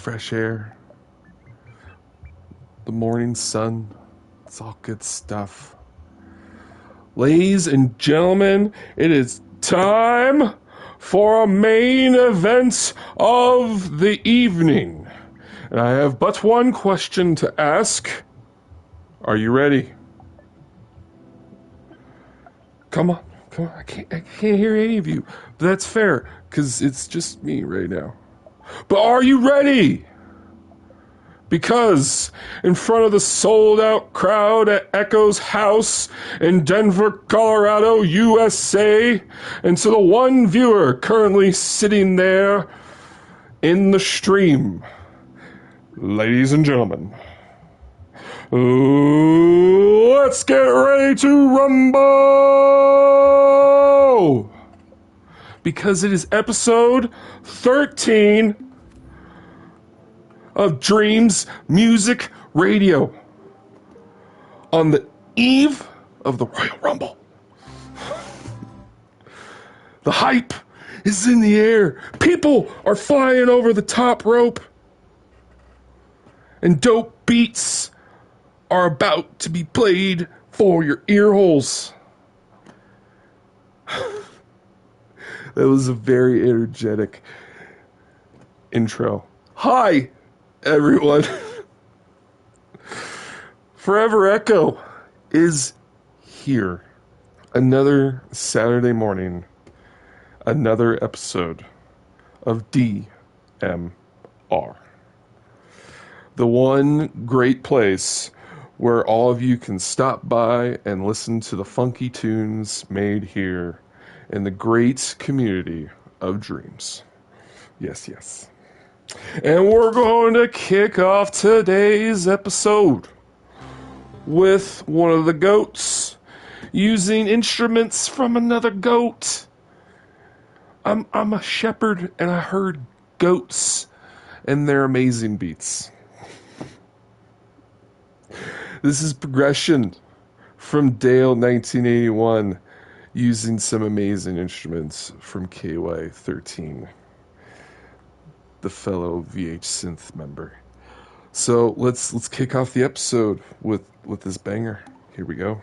fresh air, the morning sun. It's all good stuff. Ladies and gentlemen, it is time for a main event of the evening. And I have but one question to ask. Are you ready? Come on. I can't hear any of you. But that's fair, because it's just me right now. But are you ready? Because in front of the sold-out crowd at Echo's house in Denver, Colorado, USA, and to the one viewer currently sitting there in the stream, ladies and gentlemen, let's get ready to rumble! Because it is episode 13 of Dreams Music Radio on the eve of the Royal Rumble. The hype is in the air. People are flying over the top rope. And dope beats are about to be played for your ear holes. That was a very energetic intro. Hi, everyone. Forever Echo is here. Another Saturday morning. Another episode of DMR. The one great place where all of you can stop by and listen to the funky tunes made here in the great community of dreams. Yes, yes. And we're going to kick off today's episode with one of the goats using instruments from another goat. I'm a shepherd and I heard goats and their amazing beats. This is Progression from Dale 1981 using some amazing instruments from KY13, the fellow VH Synth member. So let's kick off the episode with this banger. Here we go.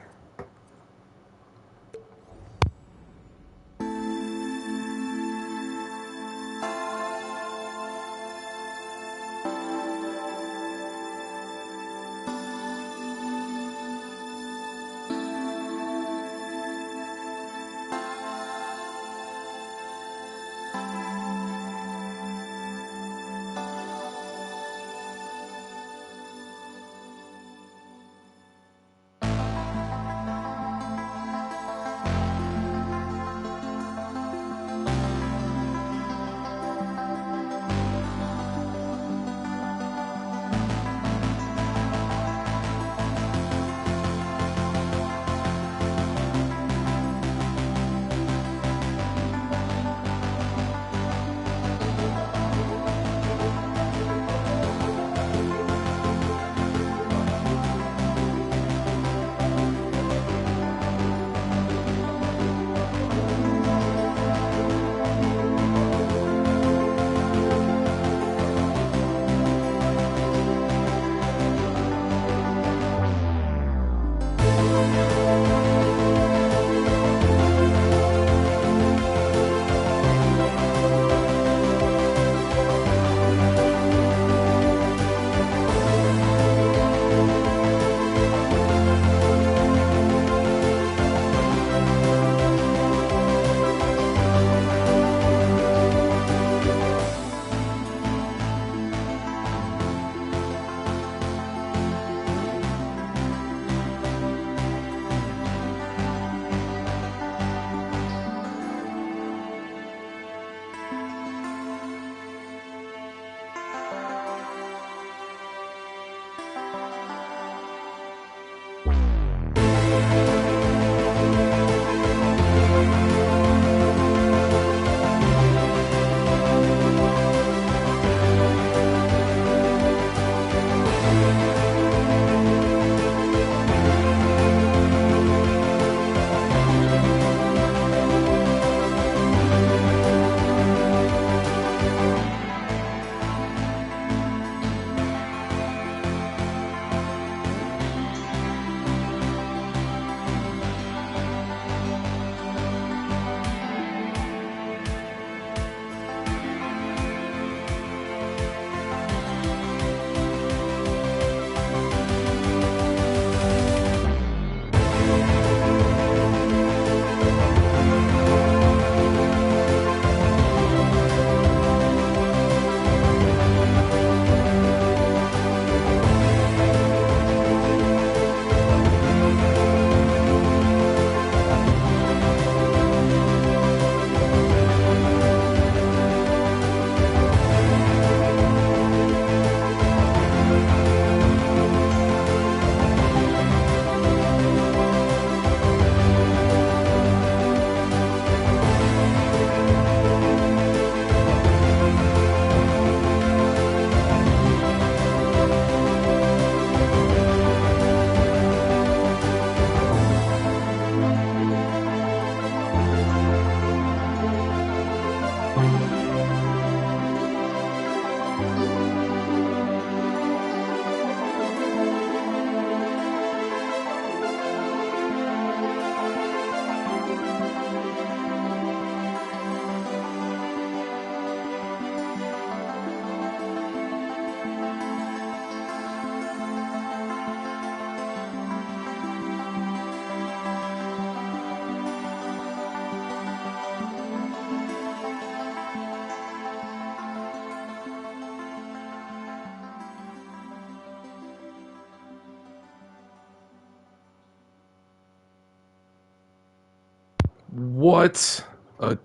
What a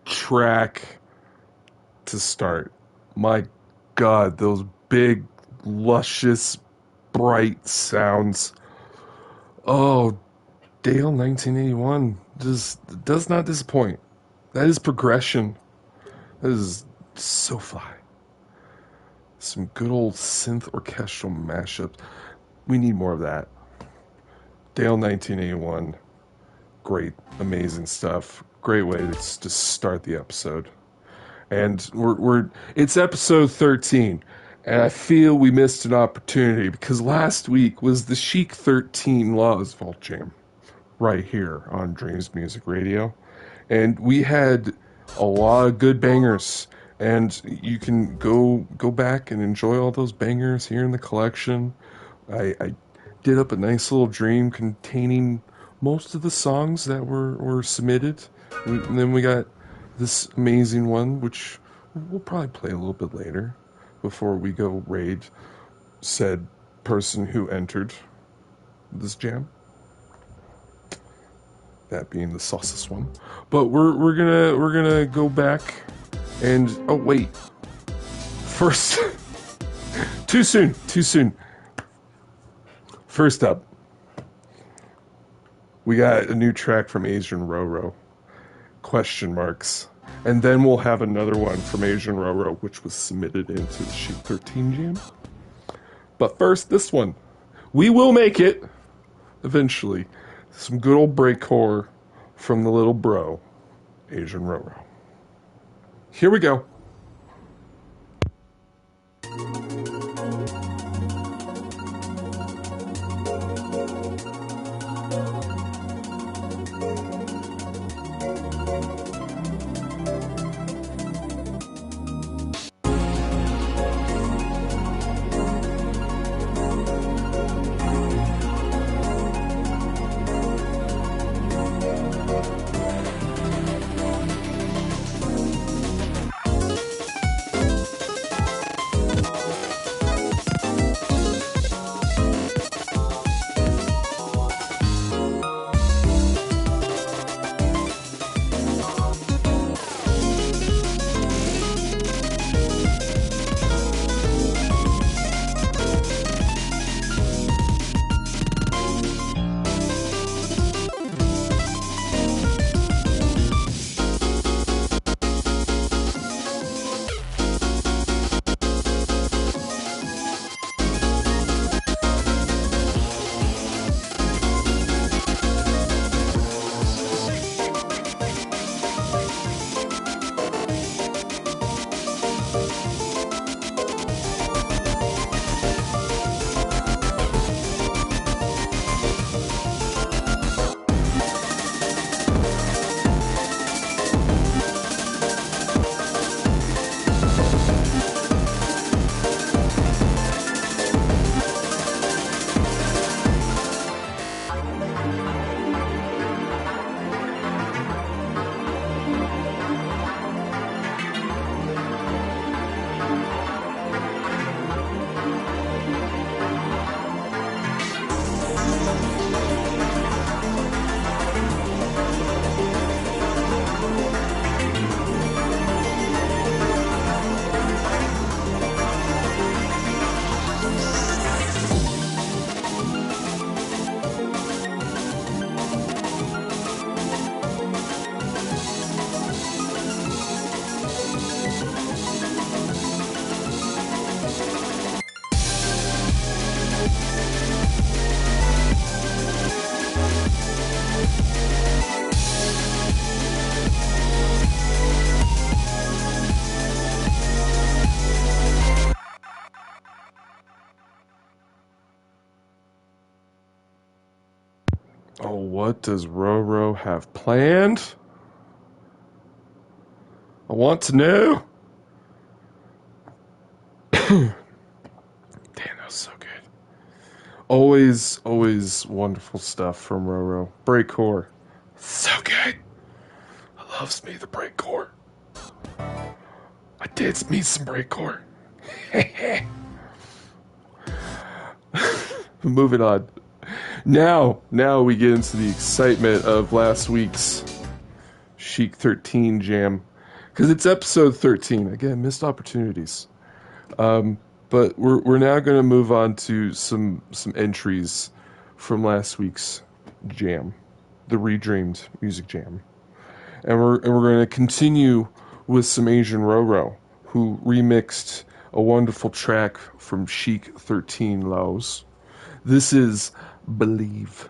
track to start. My God, those big, luscious, bright sounds. Oh, Dale 1981 just does not disappoint. That is progression. That is so fly. Some good old synth orchestral mashups. We need more of that. Dale 1981. Great, amazing stuff. Great way to just start the episode. And it's episode 13. And I feel we missed an opportunity because last week was the Chic 13 Laws Vault Jam right here on Dreams Music Radio. And we had a lot of good bangers. And you can go back and enjoy all those bangers here in the collection. I did up a nice little dream containing most of the songs that were submitted. And then we got this amazing one, which we'll probably play a little bit later before we go raid said person who entered this jam. That being the sauces one. But we're gonna go back and oh wait. First too soon. First up, we got a new track from Asian Roro. Question marks. And then we'll have another one from Asian Roro, which was submitted into the Sheet 13 Jam. But first, this one. We will make it eventually. Some good old breakcore from the little bro, Asian Roro. Here we go. Oh, what does Roro have planned? I want to know. Damn, that was so good. Always wonderful stuff from Roro. Breakcore. So good. I loves me the breakcore. I did me some breakcore. Moving on. Now we get into the excitement of last week's Chic 13 jam. Because it's episode 13. Again, missed opportunities. But we're now going to move on to some entries from last week's jam, the Redreamed Music Jam. And we're going to continue with some Asian Roro, who remixed a wonderful track from Chic 13 Laos. This is Believe.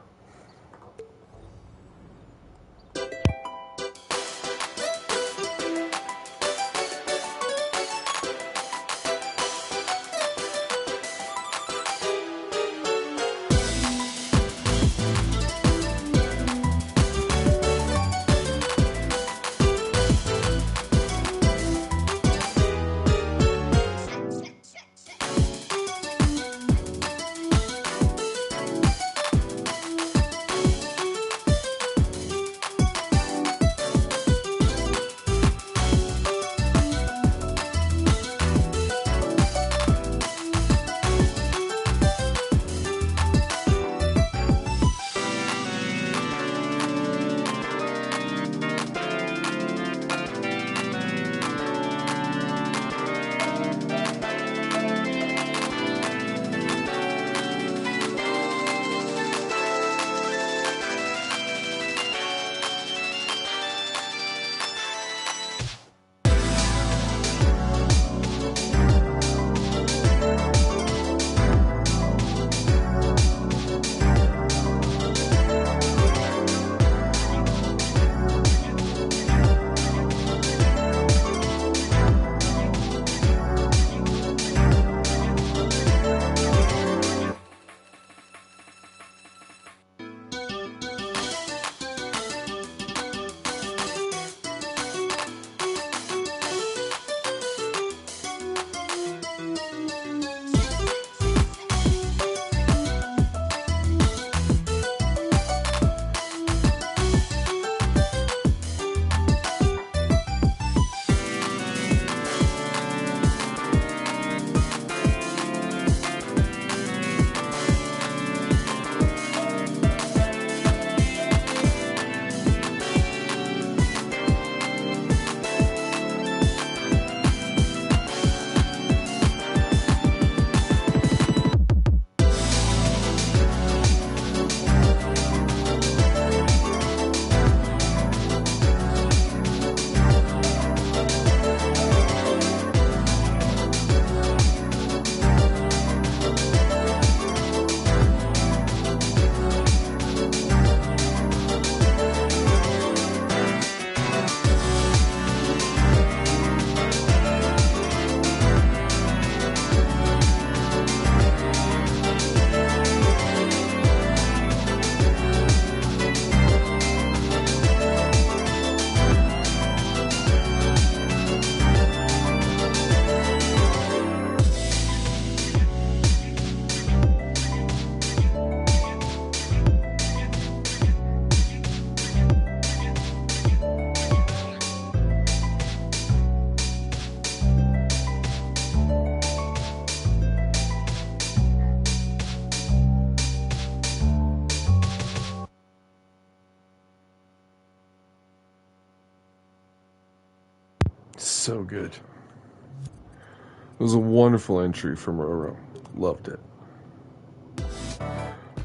So good. It was a wonderful entry from Roro. Loved it.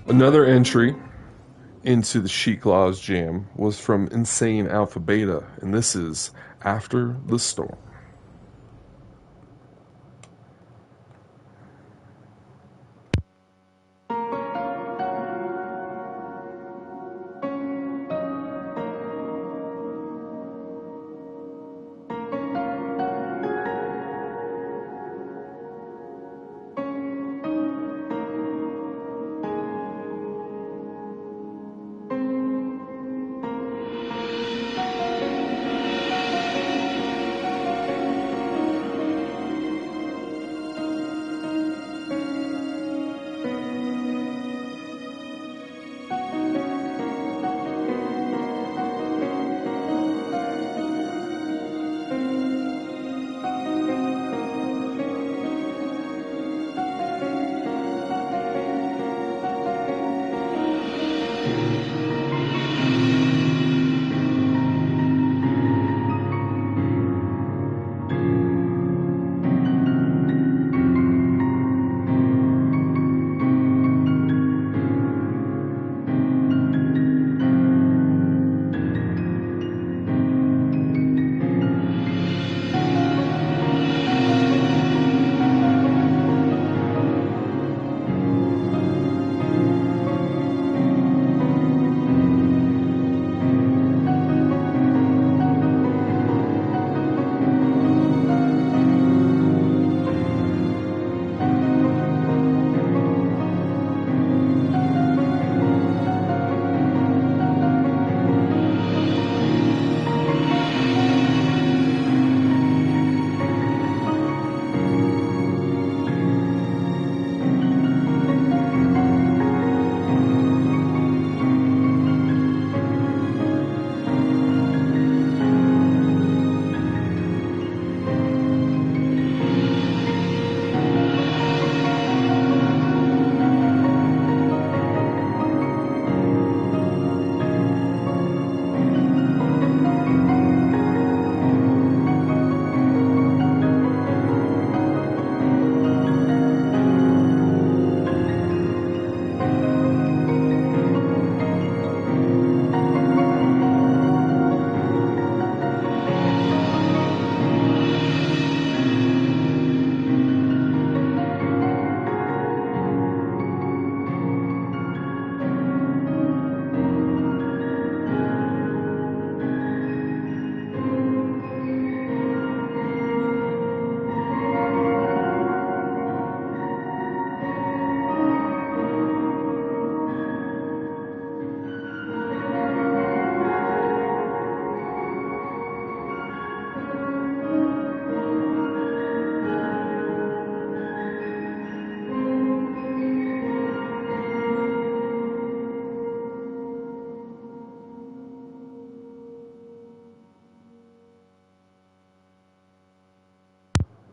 Another entry into the Chic Laws Jam was from Insane Alpha Beta, and this is After the Storm.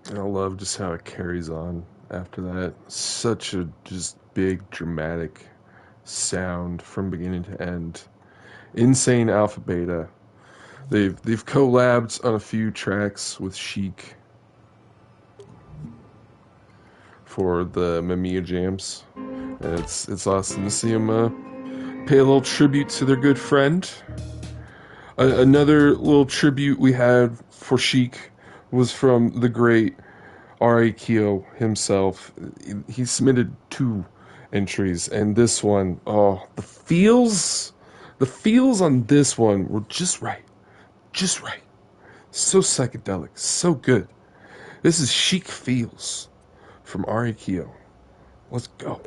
And I love just how it carries on after that. Such a just big dramatic sound from beginning to end. Insane Alpha Beta. They've collabed on a few tracks with Chic for the Mamiya jams. And it's awesome to see them pay a little tribute to their good friend. Another little tribute we had for Chic was from the great R.A. Keough himself. He submitted 2 entries, and this one, oh, the feels on this one were just right. Just right. So psychedelic. So good. This is Chic Feels from R.A. Keough. Let's go.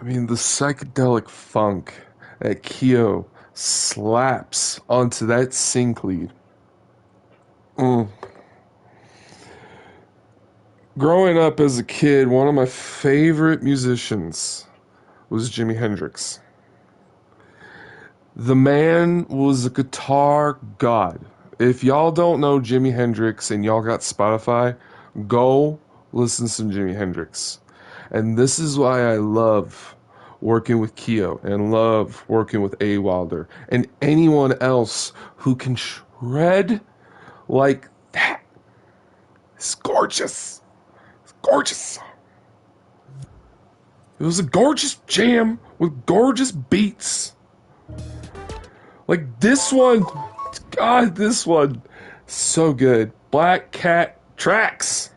I mean, the psychedelic funk that Keo slaps onto that sync lead. Mm. Growing up as a kid, one of my favorite musicians was Jimi Hendrix. The man was a guitar god. If y'all don't know Jimi Hendrix and y'all got Spotify, go listen to some Jimi Hendrix. And this is why I love working with Keo and love working with A. Wilder and anyone else who can shred like that. It's gorgeous. It's gorgeous. It was a gorgeous jam with gorgeous beats. Like this one, God, this one, so good. Black Cat Tracks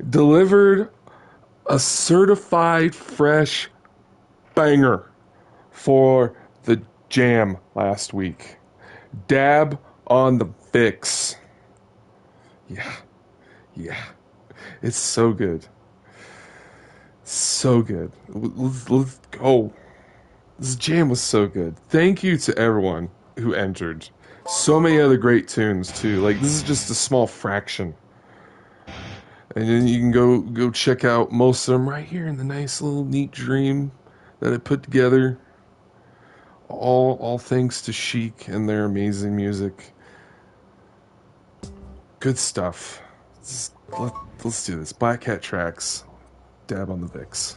delivered a certified fresh banger for the jam last week. Dab on the Vicks. Yeah, yeah, it's so good. So good. Let's go. This jam was so good. Thank you to everyone who entered. So many other great tunes too. Like this is just a small fraction. And then you can go check out most of them right here in the nice little neat dream that I put together. All thanks to Chic and their amazing music. Good stuff. Let's do this. Black Cat Tracks. Dab on the Vicks.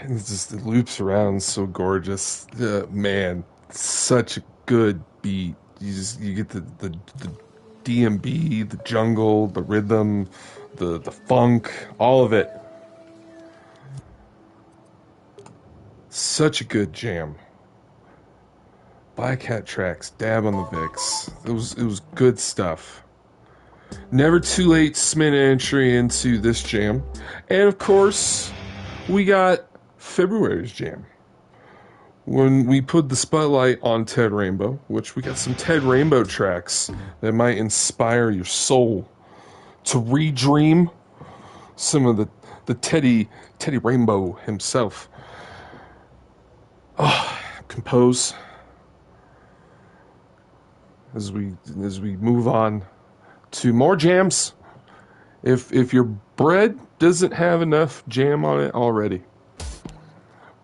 it loops around so gorgeous. Man, such a good beat. You get the DMB, the jungle, the rhythm, the funk, all of it. Such a good jam. Black Hat Tracks, dab on the Vicks. It was good stuff. Never too late, submit entry into this jam. And of course, we got February's jam. When we put the spotlight on Ted Rainbow, which we got some Ted Rainbow tracks that might inspire your soul to redream some of the Teddy Rainbow himself. Compose as we move on to more jams. If your bread doesn't have enough jam on it already,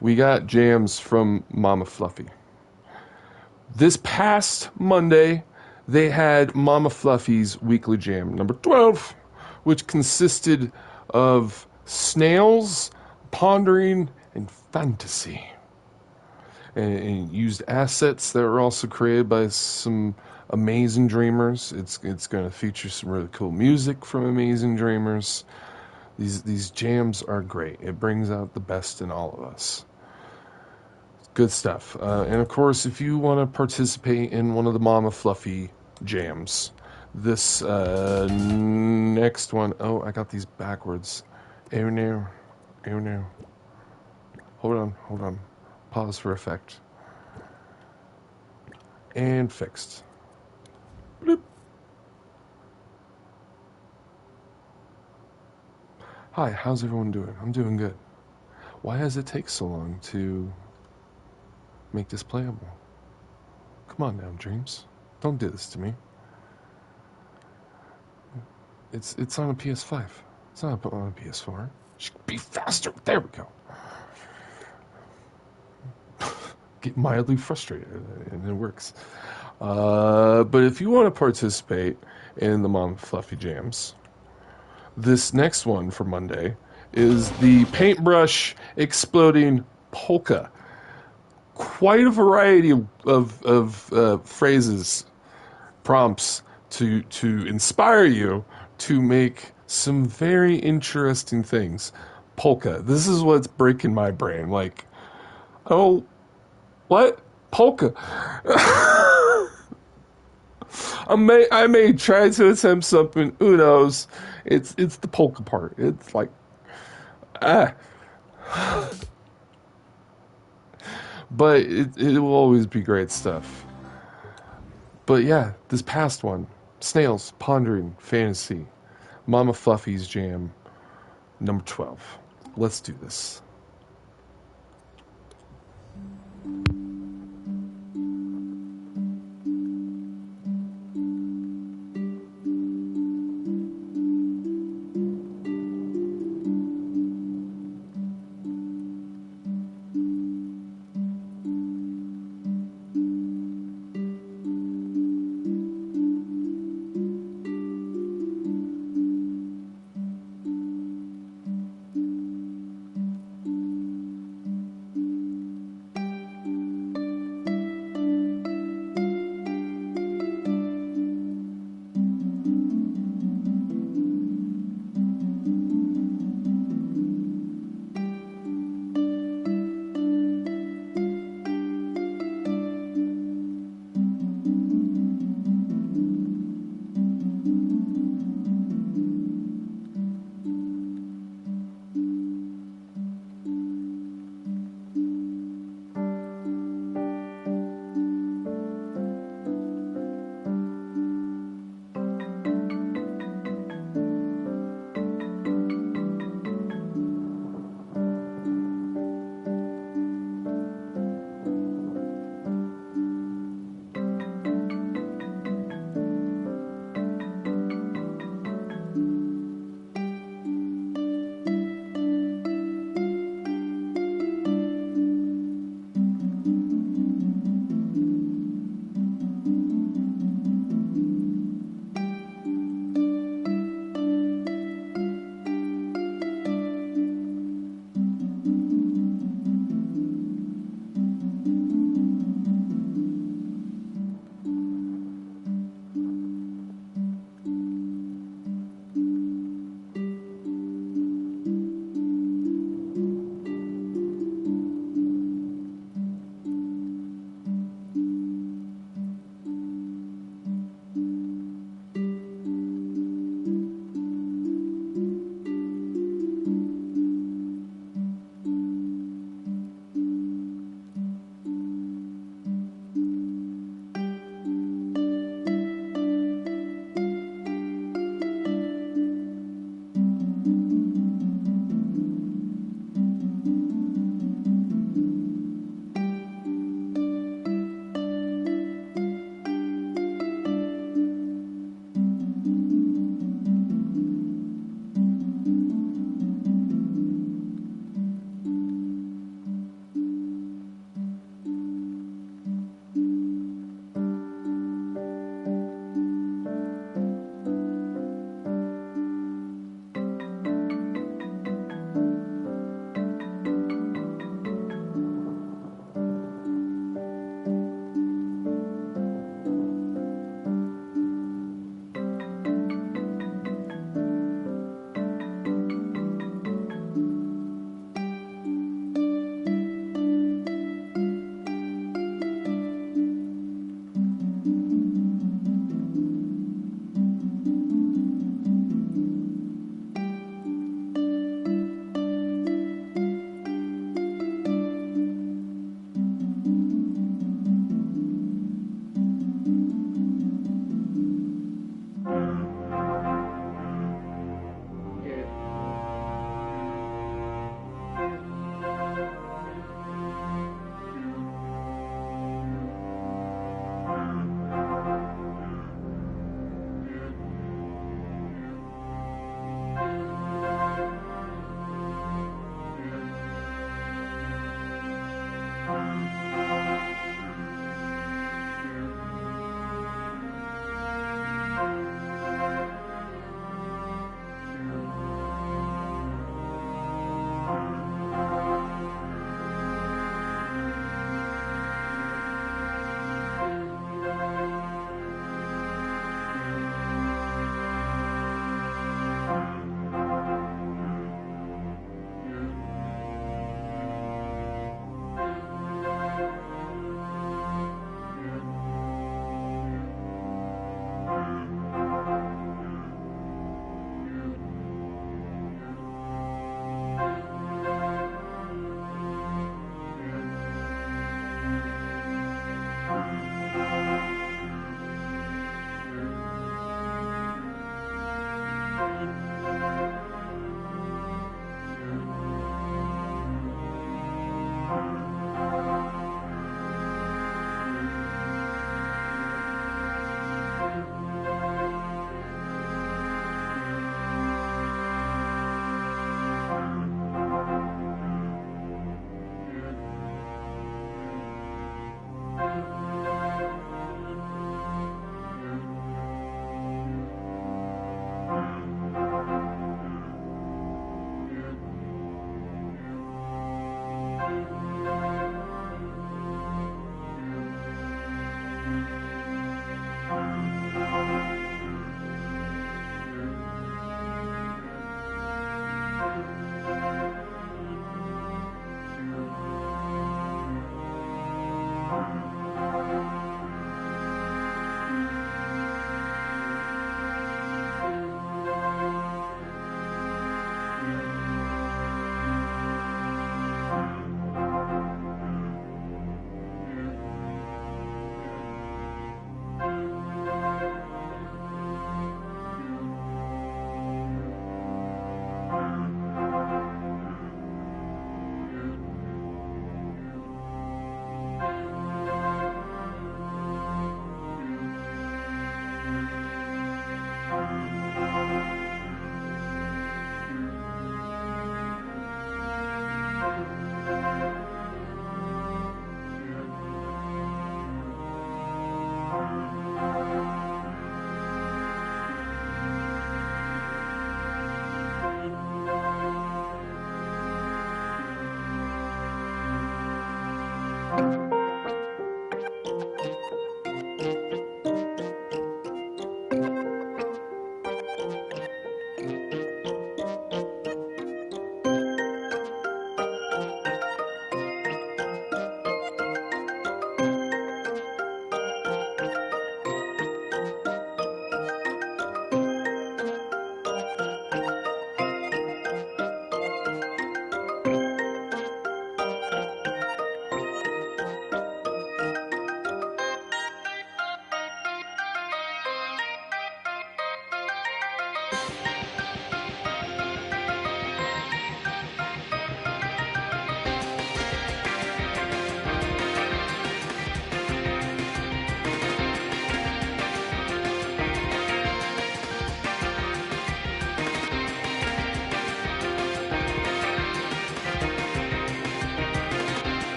we got jams from Mama Fluffy. This past Monday, they had Mama Fluffy's weekly jam, number 12, which consisted of snails, pondering, and fantasy. And used assets that were also created by some amazing dreamers. It's going to feature some really cool music from amazing dreamers. These jams are great. It brings out the best in all of us. Good stuff. And of course, if you want to participate in one of the Mama Fluffy jams, this next one, oh, I got these backwards. Oh no. Hold on. Pause for effect. And fixed. Bloop. Hi, how's everyone doing? I'm doing good. Why does it take so long to make this playable? Come on now, Dreams. Don't do this to me. It's on a PS5. It's not on a PS4. Should be faster. There we go. Get mildly frustrated, and it works. But if you want to participate in the Mom Fluffy Jams, this next one for Monday is the Paintbrush Exploding Polka. Quite a variety of phrases, prompts to inspire you to make some very interesting things. Polka. This is what's breaking my brain. Like, oh, what? Polka. I may try to attempt something. Who knows? It's the polka part. It's like, but it will always be great stuff. But yeah, this past one, Snails, Pondering, Fantasy, Mama Fluffy's Jam, number 12. Let's do this.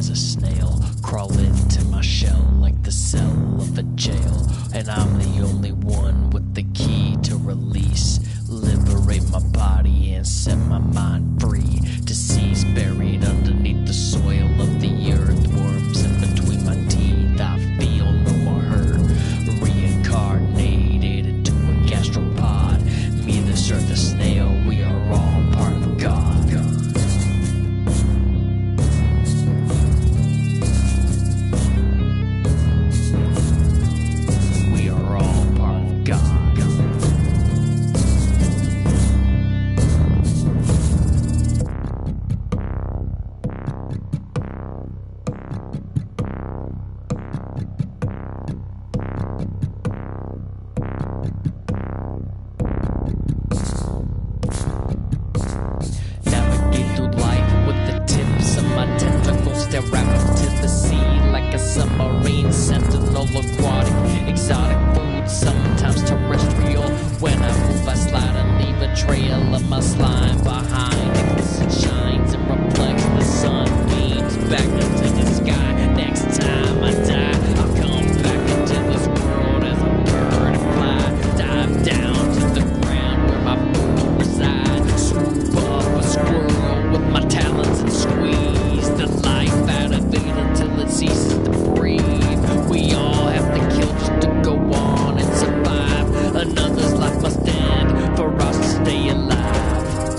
as a snail, crawl into my shell like the cell of a jail. And I'm the only one with the key to release, liberate my body and set my mind free. Disease buried underneath the soil of the earth, worms in between my teeth, I feel no more hurt. Reincarnated into a gastropod, me this earth a snail, we are all part of God. We are all part of God. Navigate through life with the tips of my tentacles, stare out into the sea like a submarine sentinel, aquatic, exotic food, sometimes terrestrial. When I move, I slide and leave a trail of my slime behind. It shines and reflects the sunbeams back into the sky. Next time I die, I'll come back into this world as a bird and fly, dive down to the ground where my food resides, swoop up a squirrel with my talons and squeeze the life out of it until it ceases to breathe. We all have to kill just to go on and survive. Another's life must end for us to stay alive.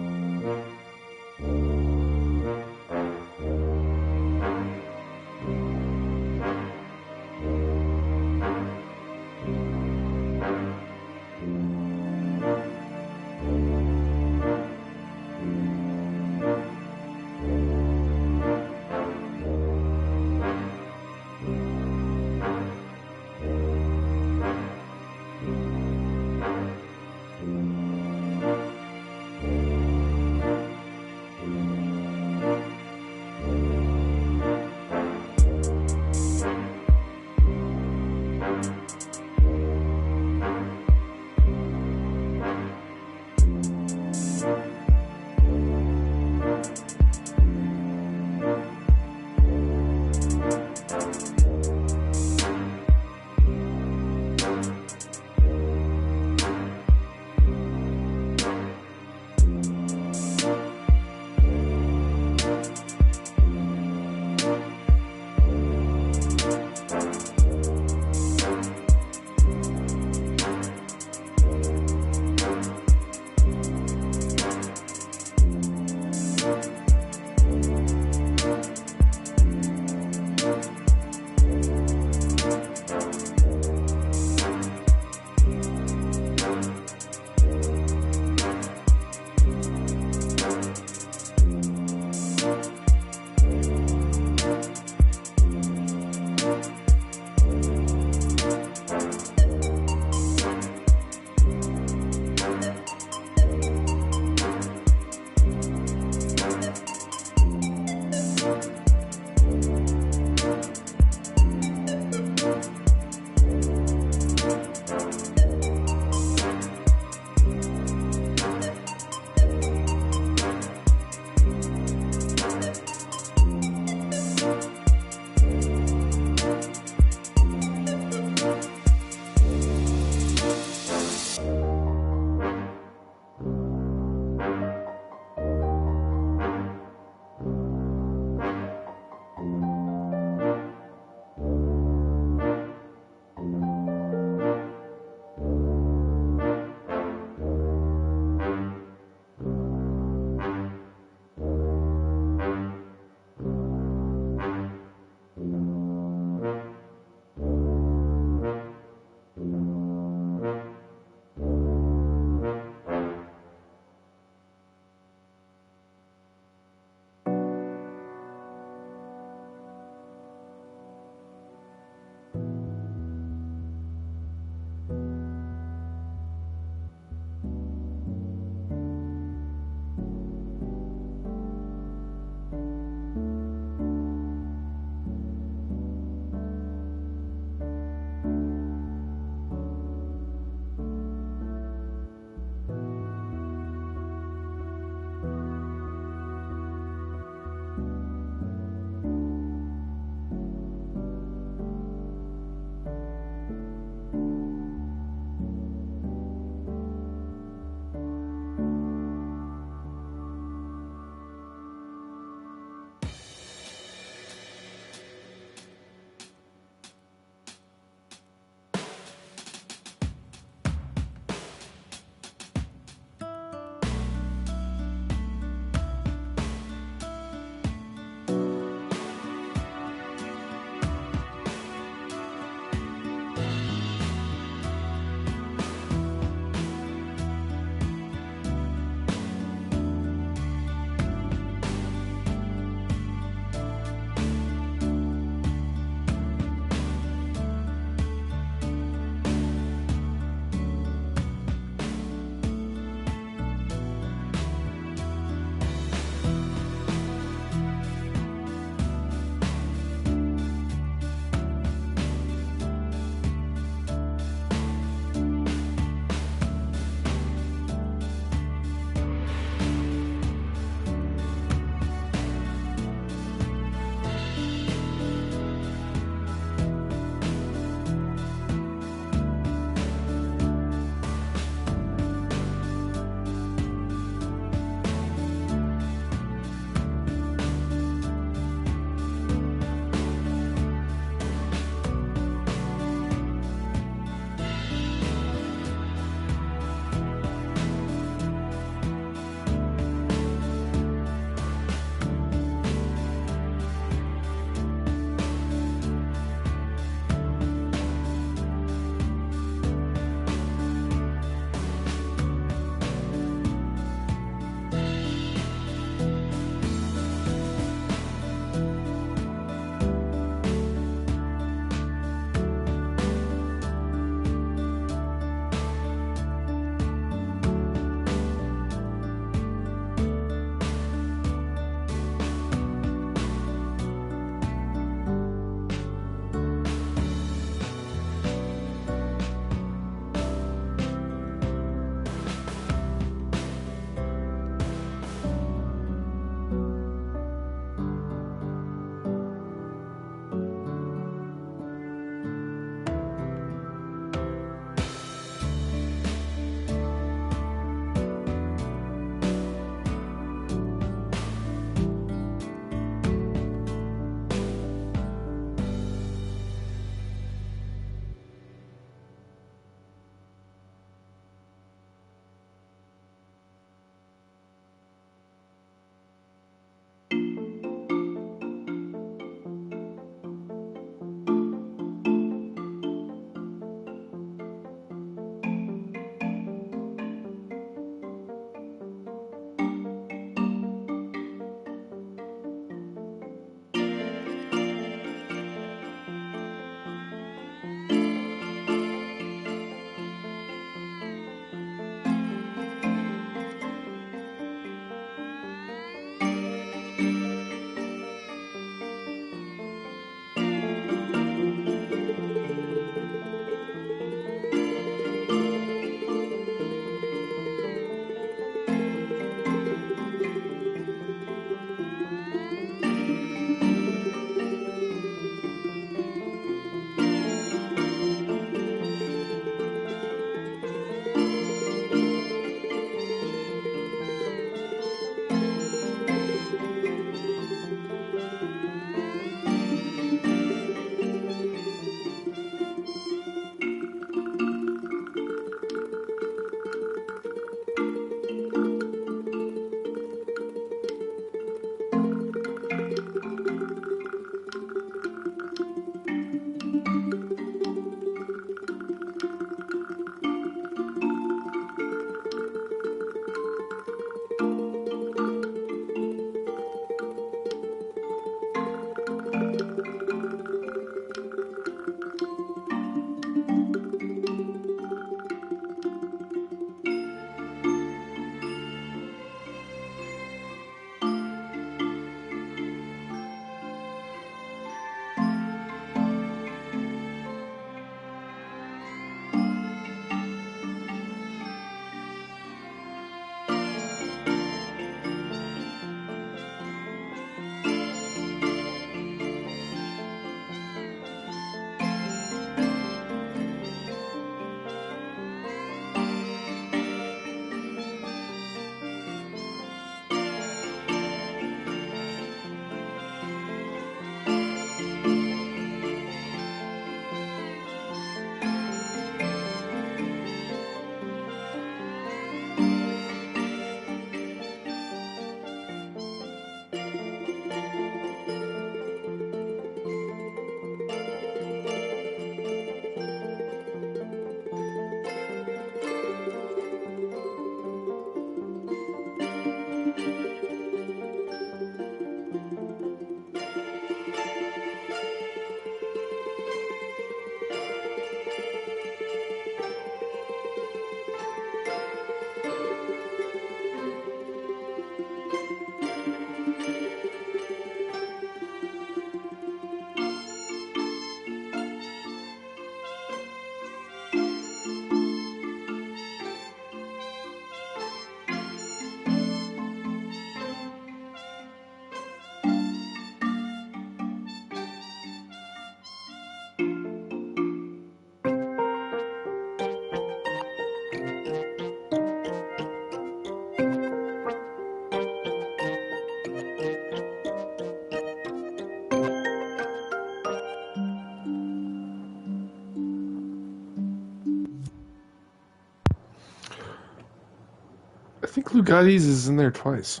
think Lugatti's is in there twice.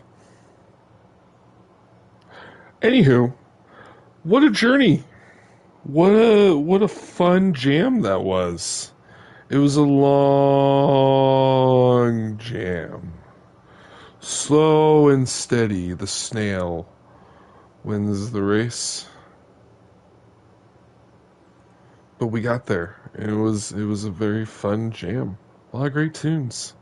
Anywho, what a journey. What a fun jam that was. It was a long jam. Slow and steady, the snail wins the race. But we got there. And it was a very fun jam. A lot of great tunes.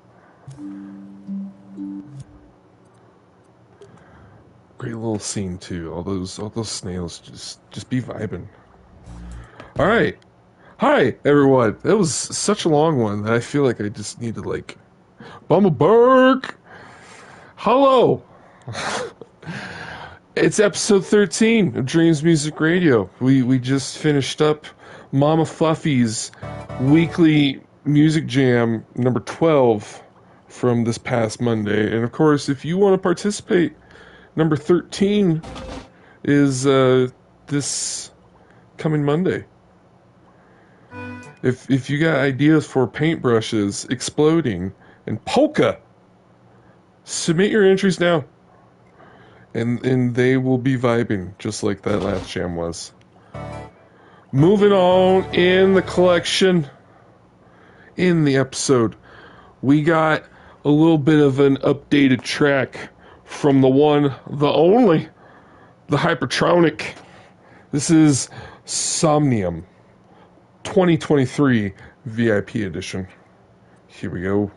Great little scene too. All those snails just be vibing. All right. Hi everyone. That was such a long one that I feel like I just need to like Bumbleberg. Hello. It's episode 13 of Dreams Music Radio. We just finished up Mama Fluffy's weekly music jam number 12 from this past Monday. And of course, if you want to participate, number 13 is this coming Monday. If you got ideas for paintbrushes exploding and polka, submit your entries now. And they will be vibing just like that last jam was. Moving on in the collection, in the episode, we got a little bit of an updated track from the one, the only, the Hypertronic. This is Somnium 2023 VIP edition. Here we go.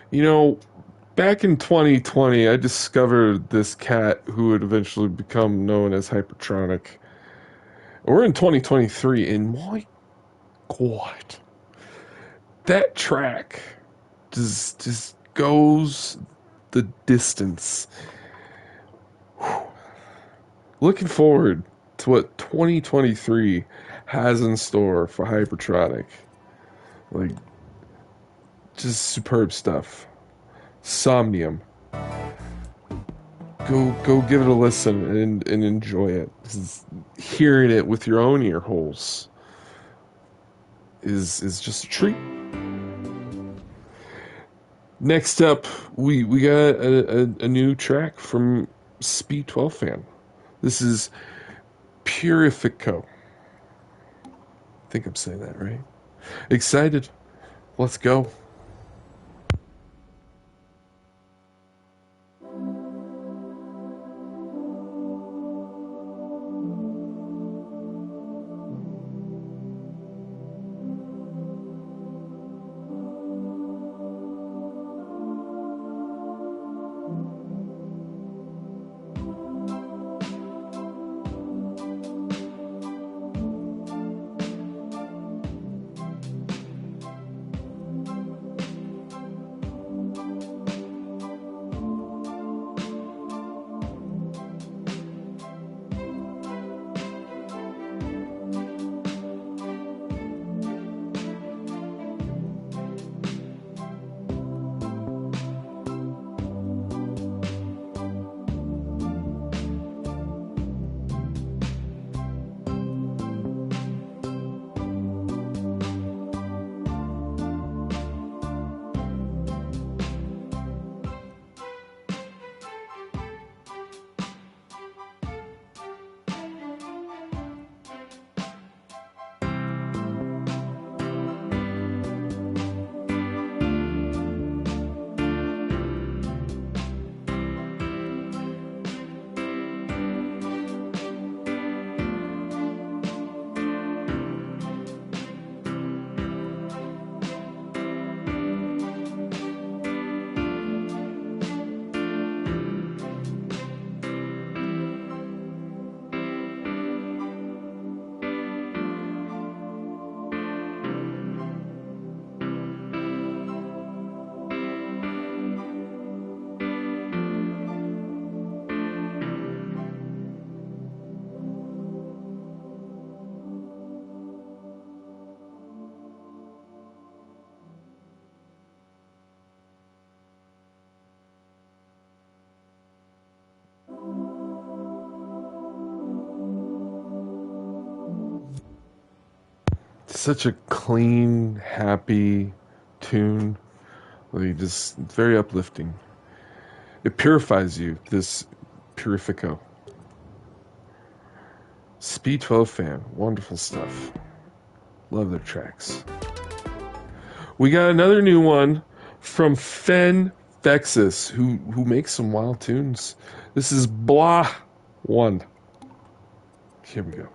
You know, back in 2020, I discovered this cat who would eventually become known as Hypertronic. We're in 2023, and my God, that track just goes the distance. Looking forward to what 2023 has in store for Hypertronic. Like, just superb stuff. Somnium. Go give it a listen and enjoy it. 'Cause hearing it with your own ear holes is just a treat. Next up, we got a new track from Speed 12 Fan. This is Purifico. I think I'm saying that right. Excited. Let's go. Such a clean, happy tune. Like, just very uplifting. It purifies you, this Purifico. Speed 12 Fan, wonderful stuff. Love their tracks. We got another new one from Fen Vexus, who makes some wild tunes. This is Blah 1. Here we go.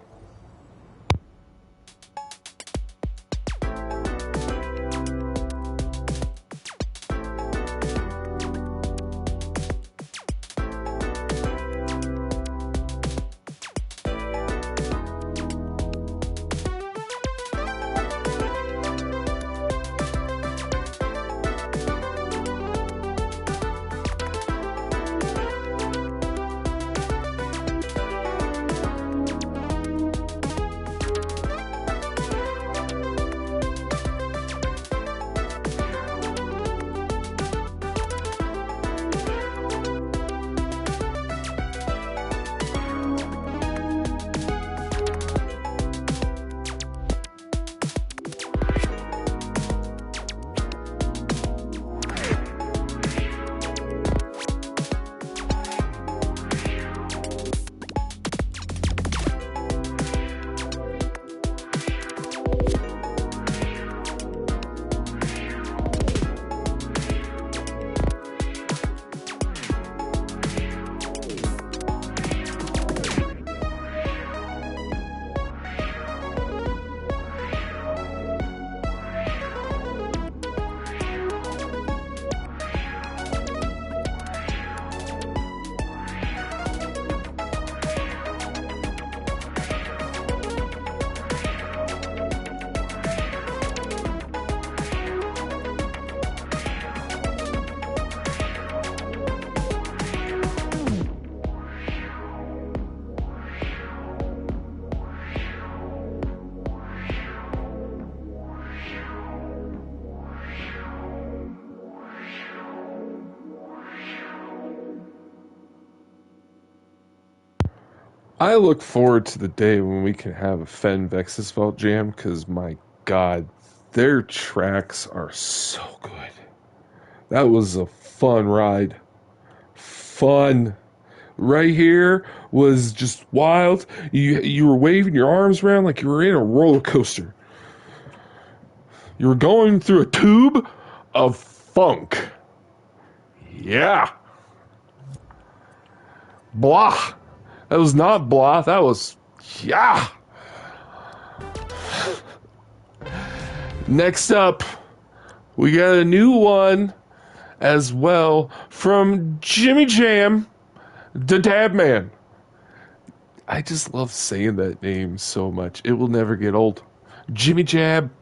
I look forward to the day when we can have a Fen Vexisfeld jam, because my God, their tracks are so good. That was a fun ride. Fun. Right here was just wild. You were waving your arms around like you were in a roller coaster. You were going through a tube of funk. Yeah. Blah. That was not blah. That was yeah. Next up, we got a new one as well from Jimmy Jam, the Dab Man. I just love saying that name so much. It will never get old. Jimmy Jab,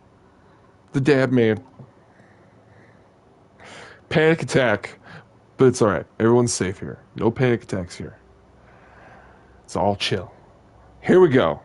the Dab Man. Panic attack. But it's alright. Everyone's safe here. No panic attacks here. It's all chill. Here we go.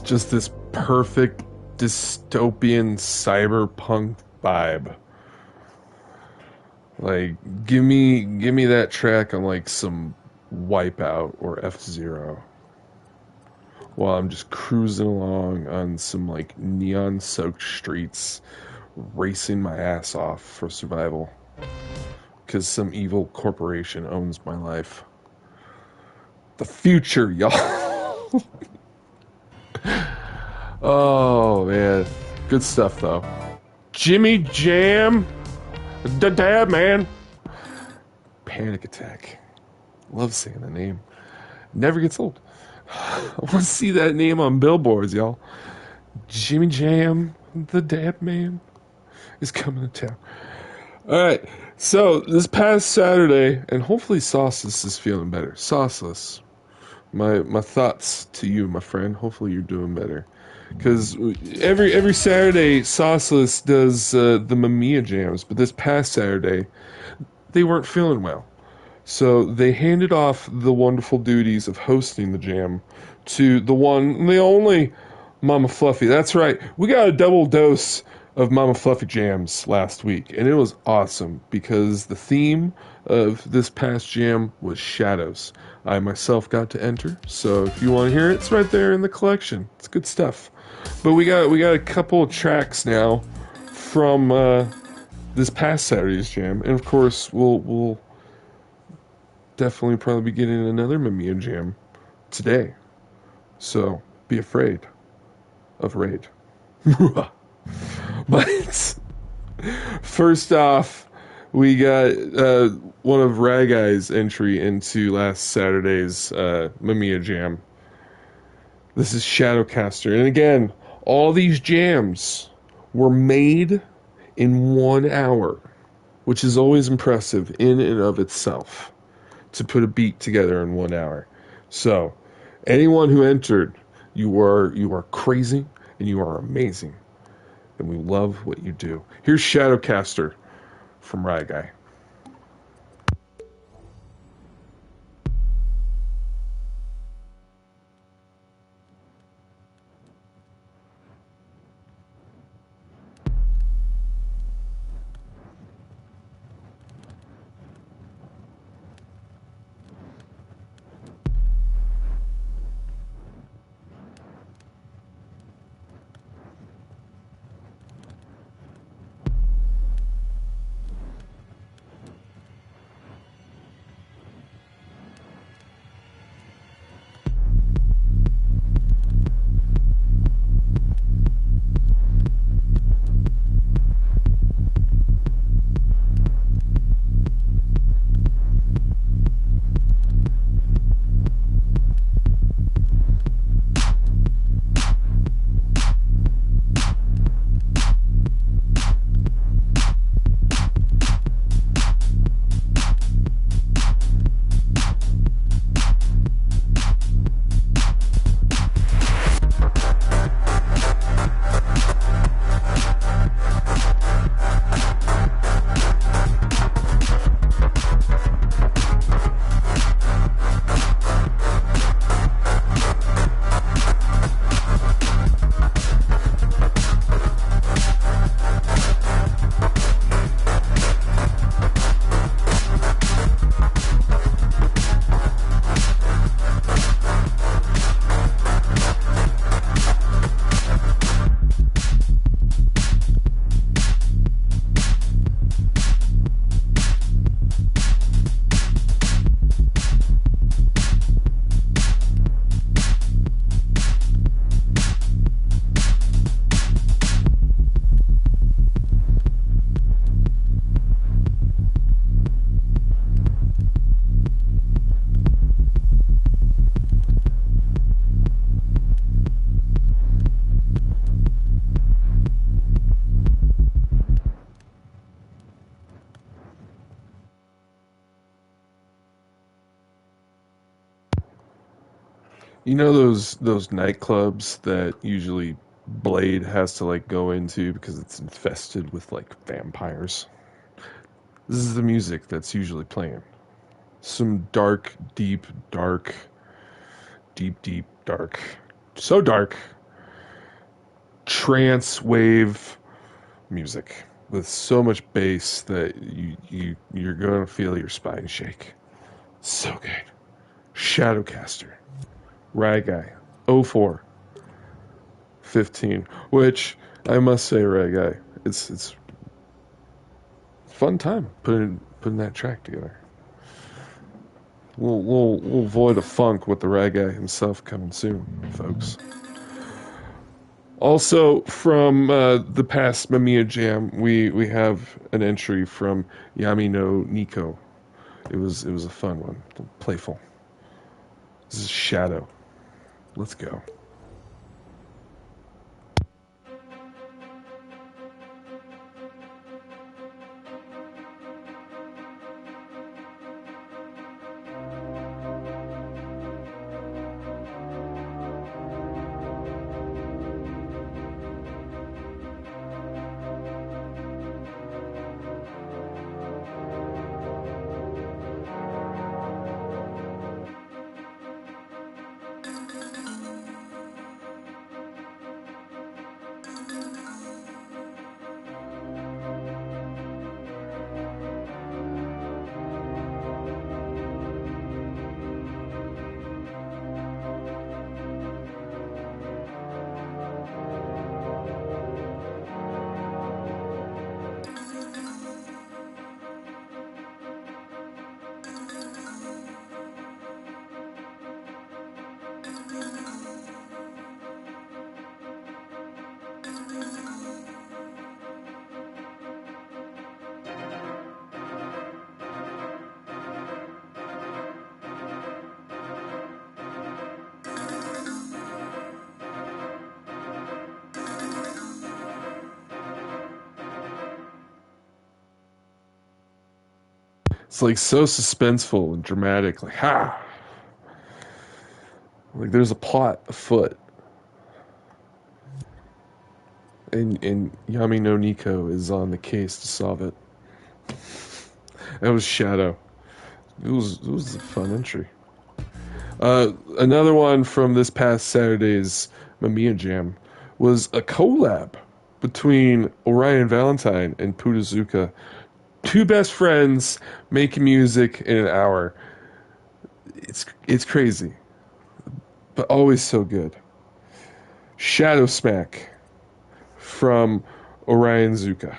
Just this perfect dystopian cyberpunk vibe. Like, give me that track on like some Wipeout or F-Zero while I'm just cruising along on some like neon soaked streets, racing my ass off for survival. Because some evil corporation owns my life. The future, y'all. Oh, man. Good stuff, though. Jimmy Jam, the Dab Man. Panic Attack. Love saying the name. Never gets old. I want to see that name on billboards, y'all. Jimmy Jam, the Dab Man, is coming to town. All right. So, this past Saturday, and hopefully Sauceless is feeling better. Sauceless. My thoughts to you, my friend. Hopefully you're doing better. Because every Saturday, Sauceless does the Mamiya jams, but this past Saturday, they weren't feeling well. So they handed off the wonderful duties of hosting the jam to the one, the only Mama Fluffy. That's right, we got a double dose of Mama Fluffy jams last week, and it was awesome because the theme of this past jam was shadows. I myself got to enter, so if you want to hear it, it's right there in the collection. It's good stuff. But we got a couple of tracks now from this past Saturday's jam, and of course we'll definitely probably be getting another Mamiya jam today. So be afraid of raid. But first off, We got one of Ragai's entry into last Saturday's Mamiya Jam. This is Shadowcaster. And again, all these jams were made in 1 hour, which is always impressive in and of itself to put a beat together in 1 hour. So, anyone who entered, you are crazy and you are amazing. And we love what you do. Here's Shadowcaster from Ragai. You know those nightclubs that usually Blade has to like go into because it's infested with like vampires? This is the music that's usually playing. Some deep, dark, so dark, trance wave music with so much bass that you're gonna feel your spine shake. So good. Shadowcaster, Ragai, 0415, which I must say, Ragai, it's fun time putting that track together. We'll void of funk with the Ragai himself coming soon, folks. Also, from the past Mamiya Jam, we have an entry from Yami no Nico. It was a fun one, playful. This is Shadow. Let's go. It's like so suspenseful and dramatic. Like, ha! Like there's a plot afoot. And Yami no Nico is on the case to solve it. That was Shadow. It was a fun entry. Another one from this past Saturday's Mamiya Jam was a collab between Orion Valentine and Putazuka. Two best friends making music in an hour. It's crazy, but always so good. Shadow Smack from Orion Zuka.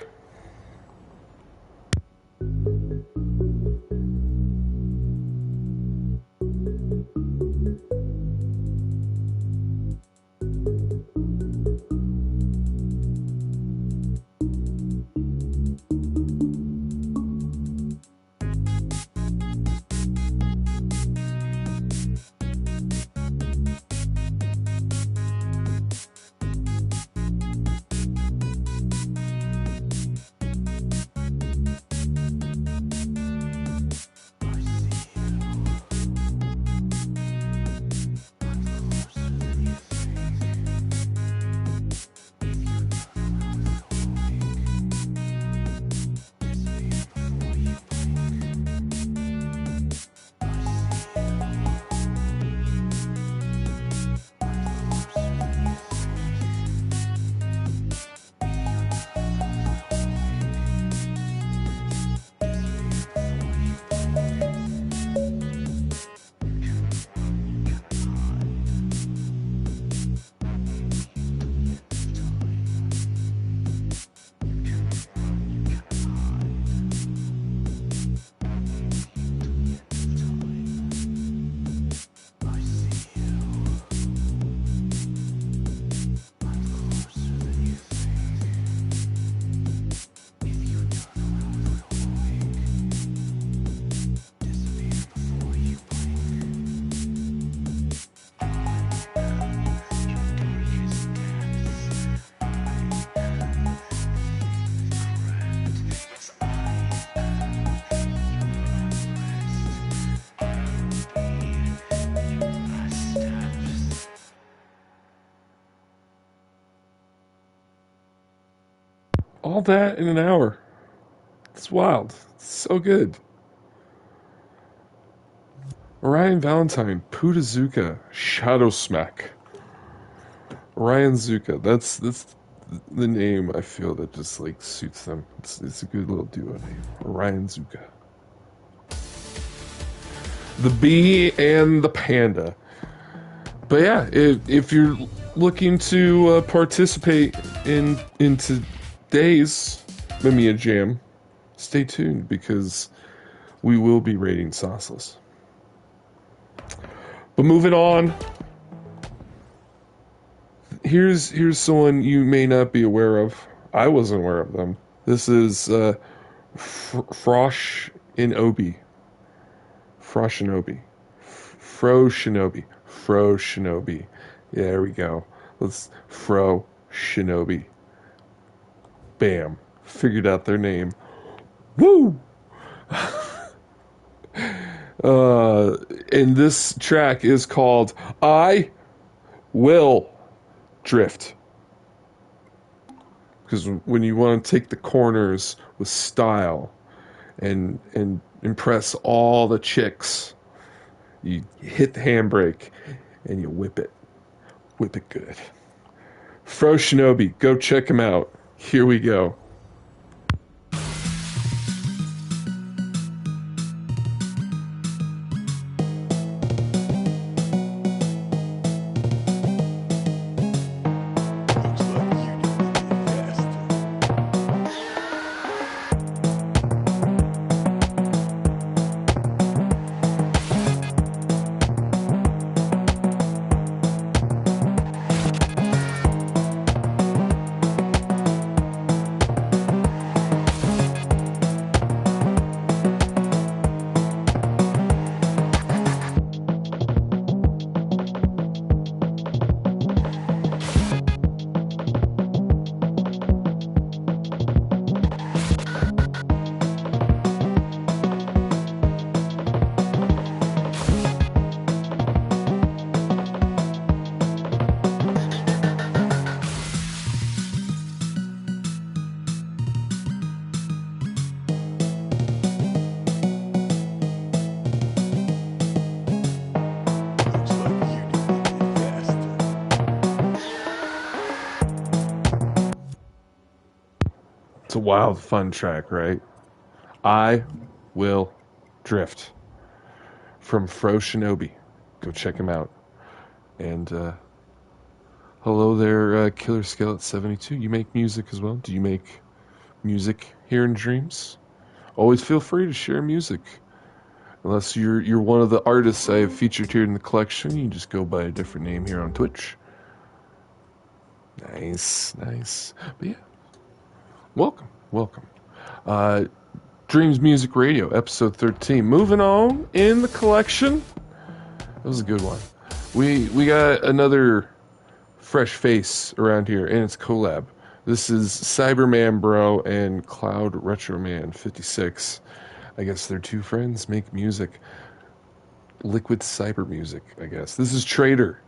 All that in an hour. It's wild. It's so good. Orion Valentine, Putazuka, Shadow Smack. Orion Zuka. That's the name I feel that just like suits them. It's a good little duo name. Orion Zuka. The bee and the panda. But yeah, if you're looking to participate in today's Mamiya Jam, stay tuned because we will be rating Sauceless. But moving on, here's someone you may not be aware of. I wasn't aware of them. This is Frosh Shinobi. Fro Shinobi. Yeah, there we go. Let's Fro Shinobi. Bam. Figured out their name. Woo! And this track is called I Will Drift. Because when you want to take the corners with style and impress all the chicks, you hit the handbrake and you whip it. Whip it good. Fro Shinobi, go check him out. Here we go. It's a wild, fun track, right? I Will Drift from Fro Shinobi. Go check him out. And hello there, Killer Skillet 72. You make music as well? Do you make music here in Dreams? Always feel free to share music. Unless you're one of the artists I have featured here in the collection, you just go by a different name here on Twitch. Nice, nice. But yeah, welcome. Dreams Music Radio, episode 13. Moving on in the collection. That was a good one. We got another fresh face around here, and it's collab. This is Cyberman Bro and Cloud Retroman 56. I guess they're two friends, make music. Liquid cyber music, I guess. This is Trader.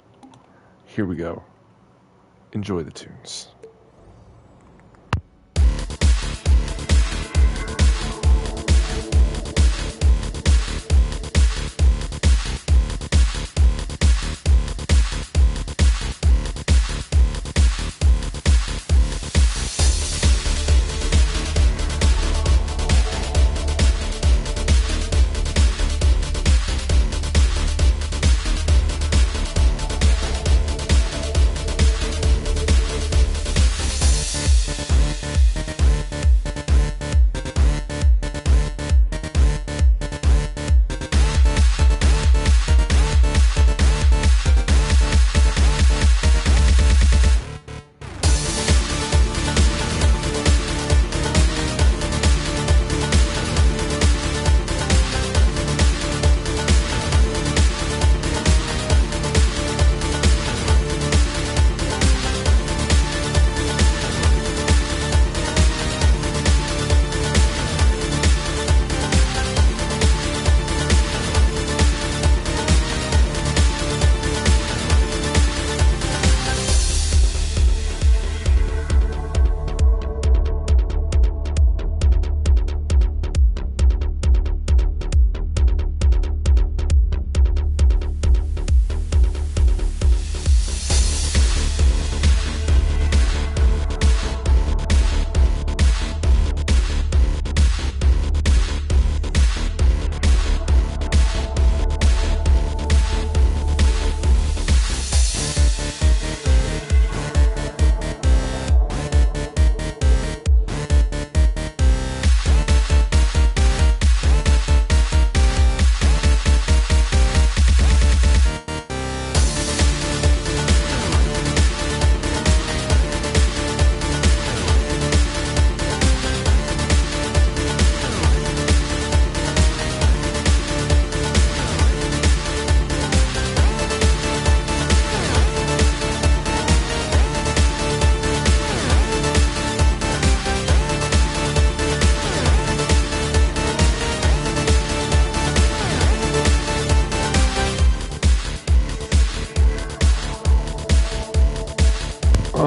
Here we go. Enjoy the tunes.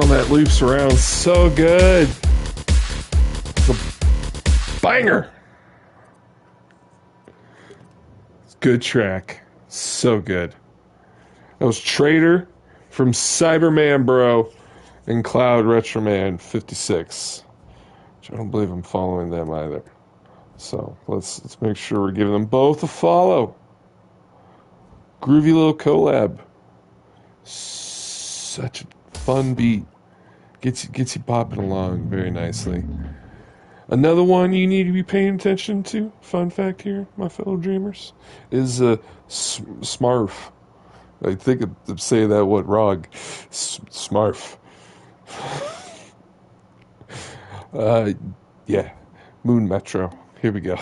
That loops around so good. It's a banger. Good track. So good. That was Trader from Cyberman Bro and Cloud Retroman 56. Which I don't believe I'm following them either. So let's make sure we're giving them both a follow. Groovy little collab. Such a fun beat. Gets you popping along very nicely. Another one you need to be paying attention to, fun fact here, my fellow dreamers, is Smarf. I think I'm saying that what wrong. Smarf. Yeah, Moon Metro. Here we go.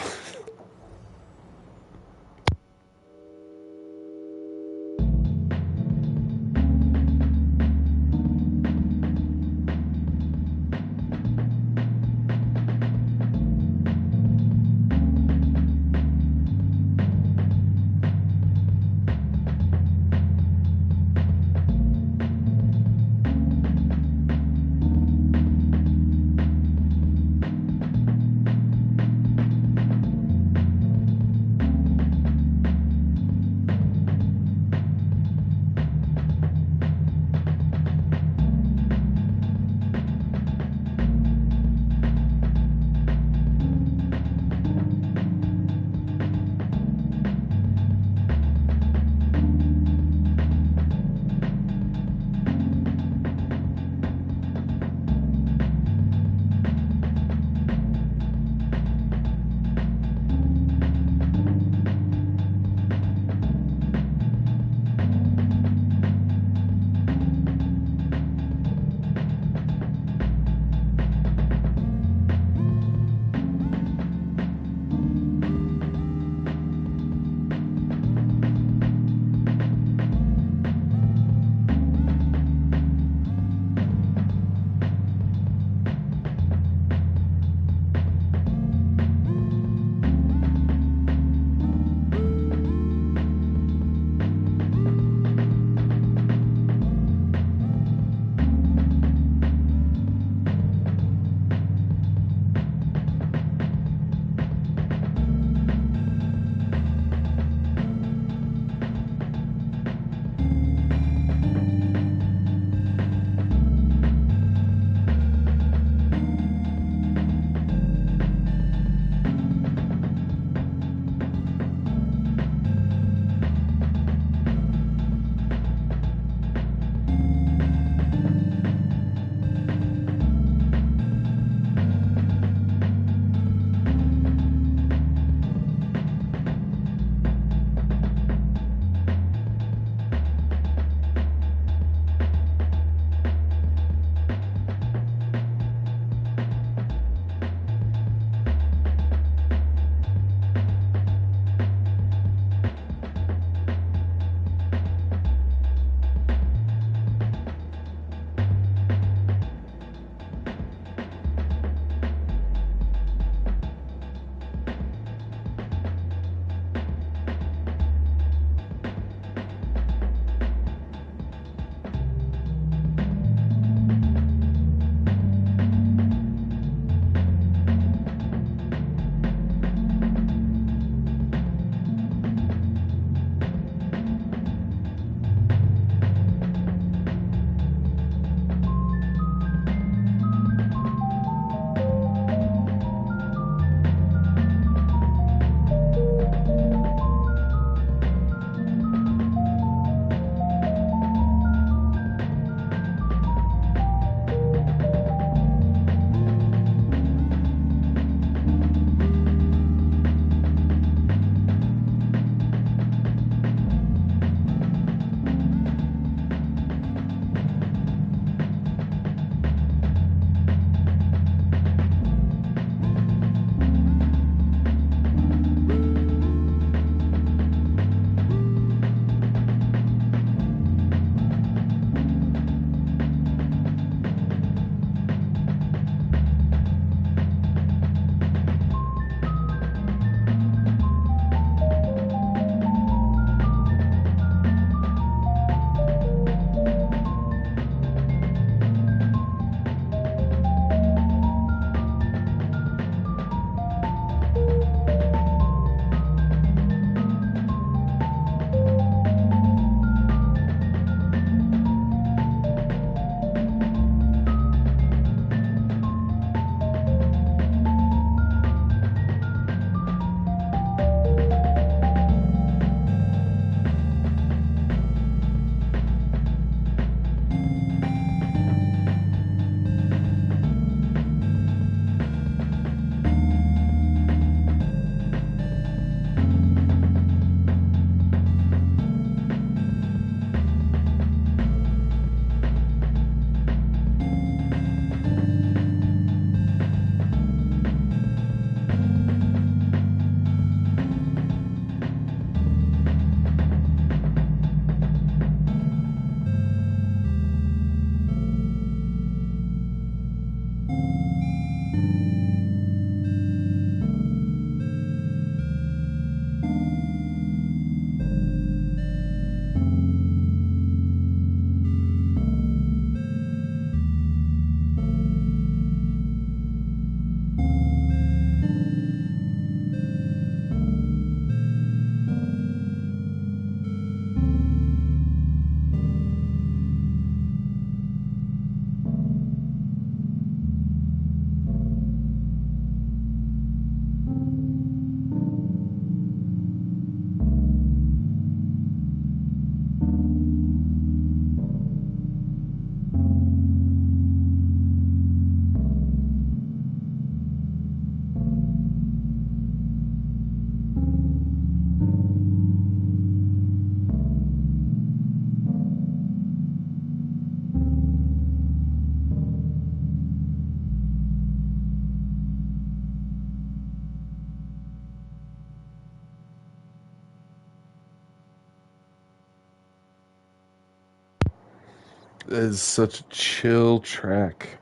It is such a chill track.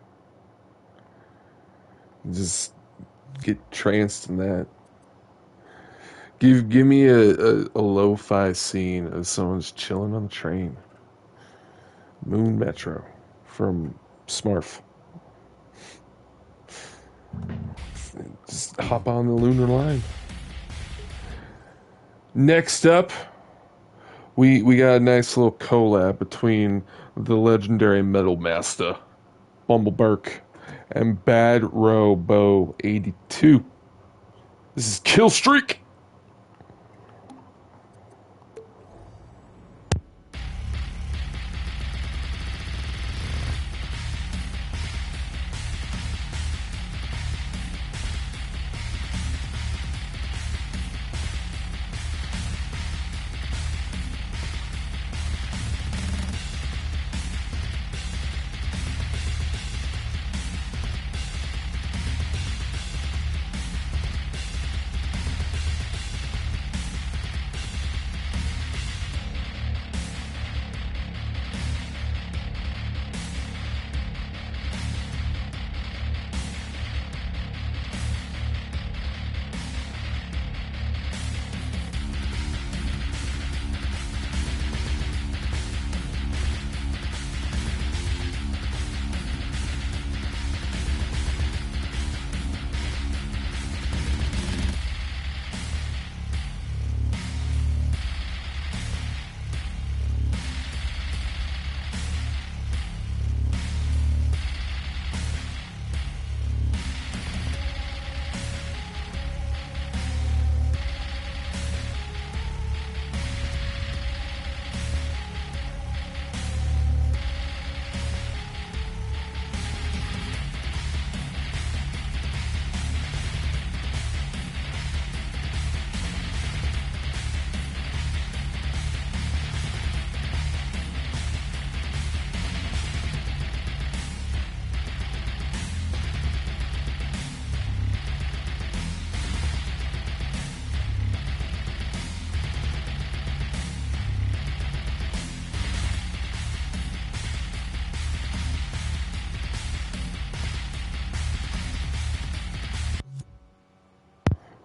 Just get tranced in that. Give me a lo-fi scene of someone's chilling on the train. Moon Metro from Smurf. Just hop on the lunar line. Next up, we got a nice little collab between the legendary metal master Bumble Burke and Bad Robo 82. This is Kill Streak.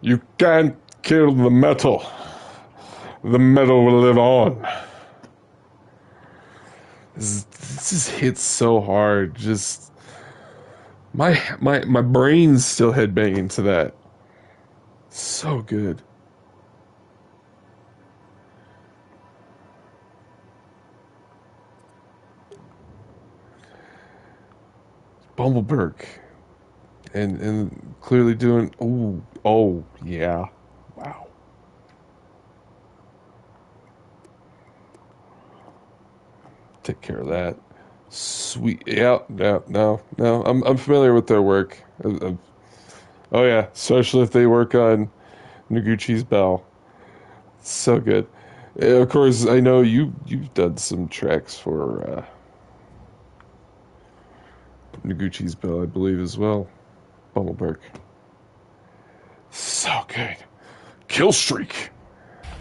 You can't kill the metal. The metal will live on. This just hits so hard. Just my brain's still headbanging to that. So good. Bumbleberg. And clearly doing oh yeah. Wow. Take care of that. Sweet. Yeah, no. I'm familiar with their work. Oh yeah, especially if they work on Noguchi's Bell. So good. Of course, I know you've done some tracks for Noguchi's Bell, I believe, as well. Bumbleberg. So good. Kill streak.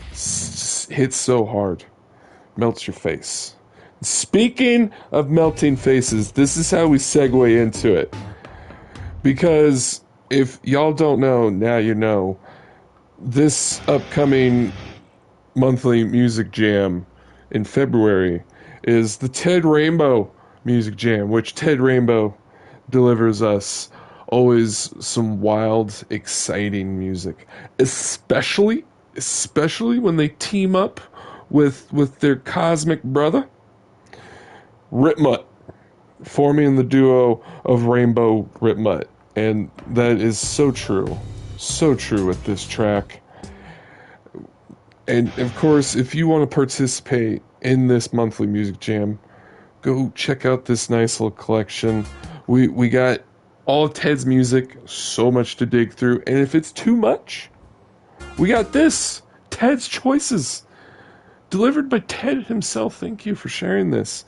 Just hits so hard. Melts your face. Speaking of melting faces, this is how we segue into it. Because if y'all don't know, now you know. This upcoming monthly music jam in February is the Ted Rainbow Music Jam, which Ted Rainbow delivers us always some wild, exciting music, especially when they team up with their cosmic brother, Ripmutt, forming the duo of Rainbow Ripmutt, and that is so true with this track. And of course, if you want to participate in this monthly music jam, go check out this nice little collection. We got all of Ted's music, so much to dig through. And if it's too much, we got this, Ted's Choices, delivered by Ted himself. Thank you for sharing this.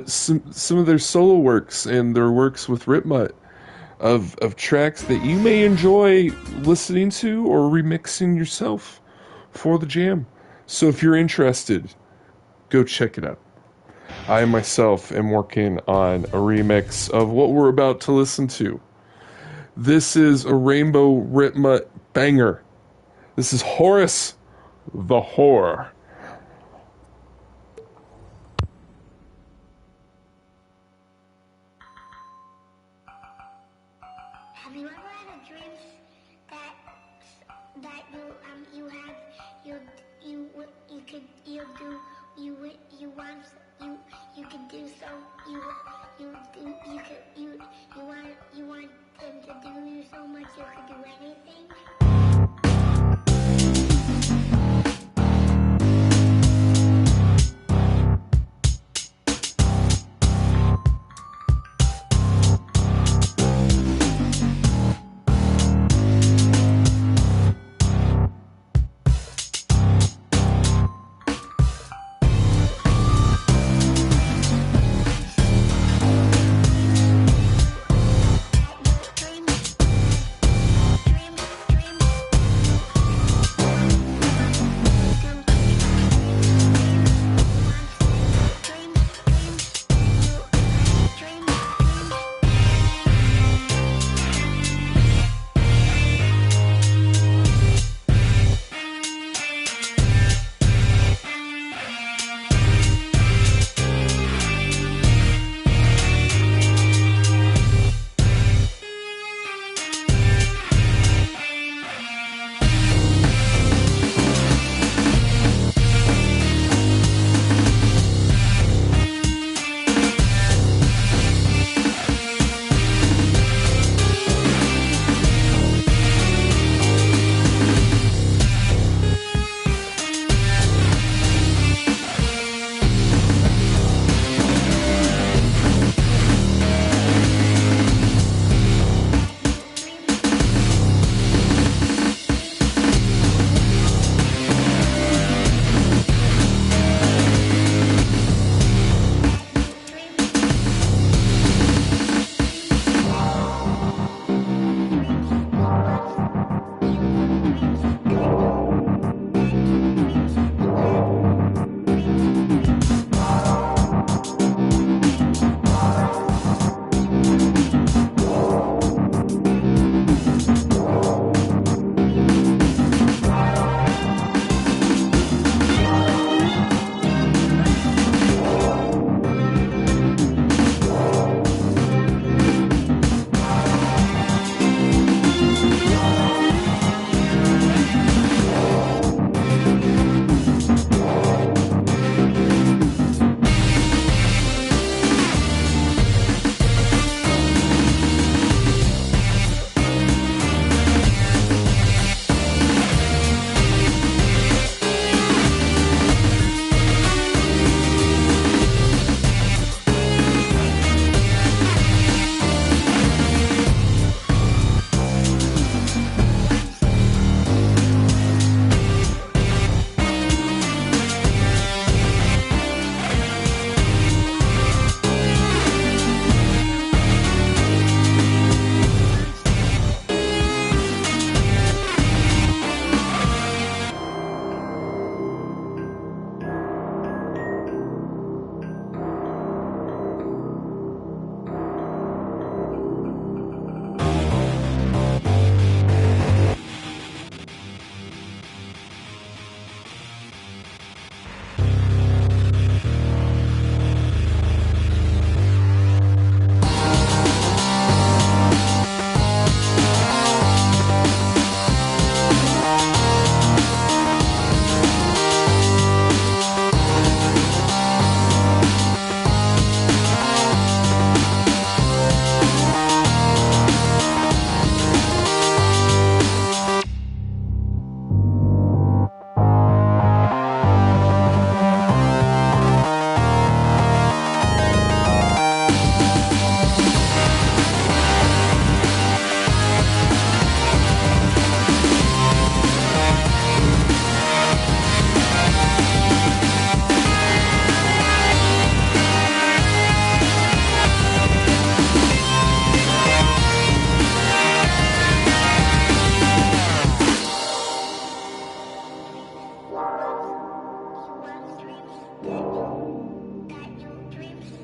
Some of their solo works and their works with Ripmutt of tracks that you may enjoy listening to or remixing yourself for the jam. So if you're interested, go check it out. I myself am working on a remix of what we're about to listen to. This is a Rainbow Ritma banger. This is Horace the Whore. Have you ever had a dream that you have you could you do you want you could do so you do you want them to do you so much you could do anything?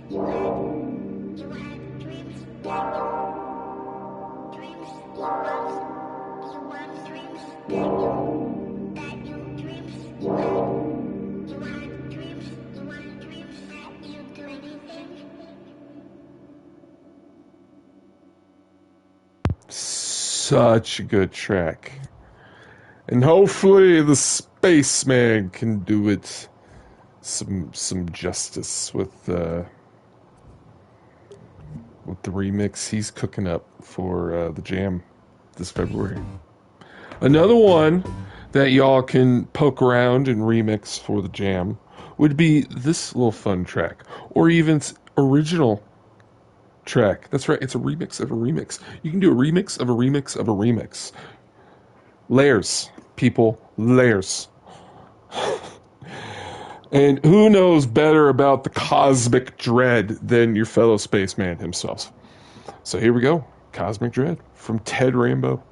you want dreams that dreams you want dreams that you dreams you want dreams that you do anything. Such a good track. And hopefully the spaceman can do it some justice with the remix he's cooking up for the jam this February. Another one that y'all can poke around and remix for the jam would be this little fun track, or even its original track. That's right, it's a remix of a remix. You can do a remix of a remix of a remix. Layers, people, layers. And who knows better about the cosmic dread than your fellow spaceman himself? So here we go. Cosmic Dread from Ted Rainbow.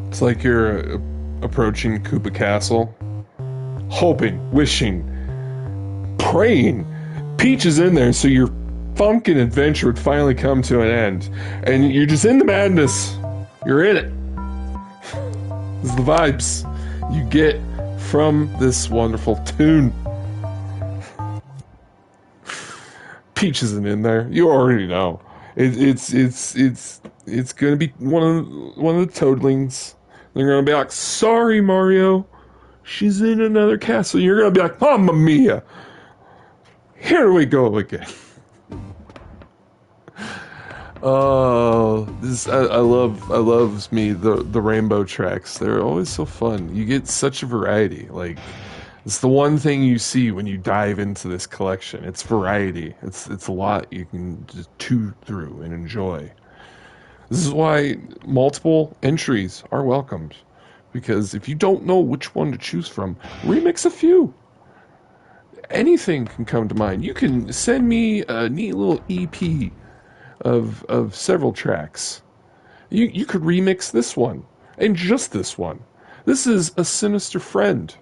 It's like you're approaching Koopa Castle, hoping, wishing, praying Peach is in there so your funkin' adventure would finally come to an end. And you're just in the madness. You're in it. This is the vibes you get from this wonderful tune. Peach isn't in there. You already know. It's gonna be one of the toadlings. They're gonna be like, "Sorry, Mario, she's in another castle." You're gonna be like, "Mamma mia! Here we go again." Oh, I love me the rainbow tracks. They're always so fun. You get such a variety. Like, it's the one thing you see when you dive into this collection. It's variety. It's a lot you can just chew through and enjoy. This is why multiple entries are welcomed, because if you don't know which one to choose from, remix a few. Anything can come to mind. You can send me a neat little EP of several tracks. You could remix this one, and just this one. This is A Sinister Friend.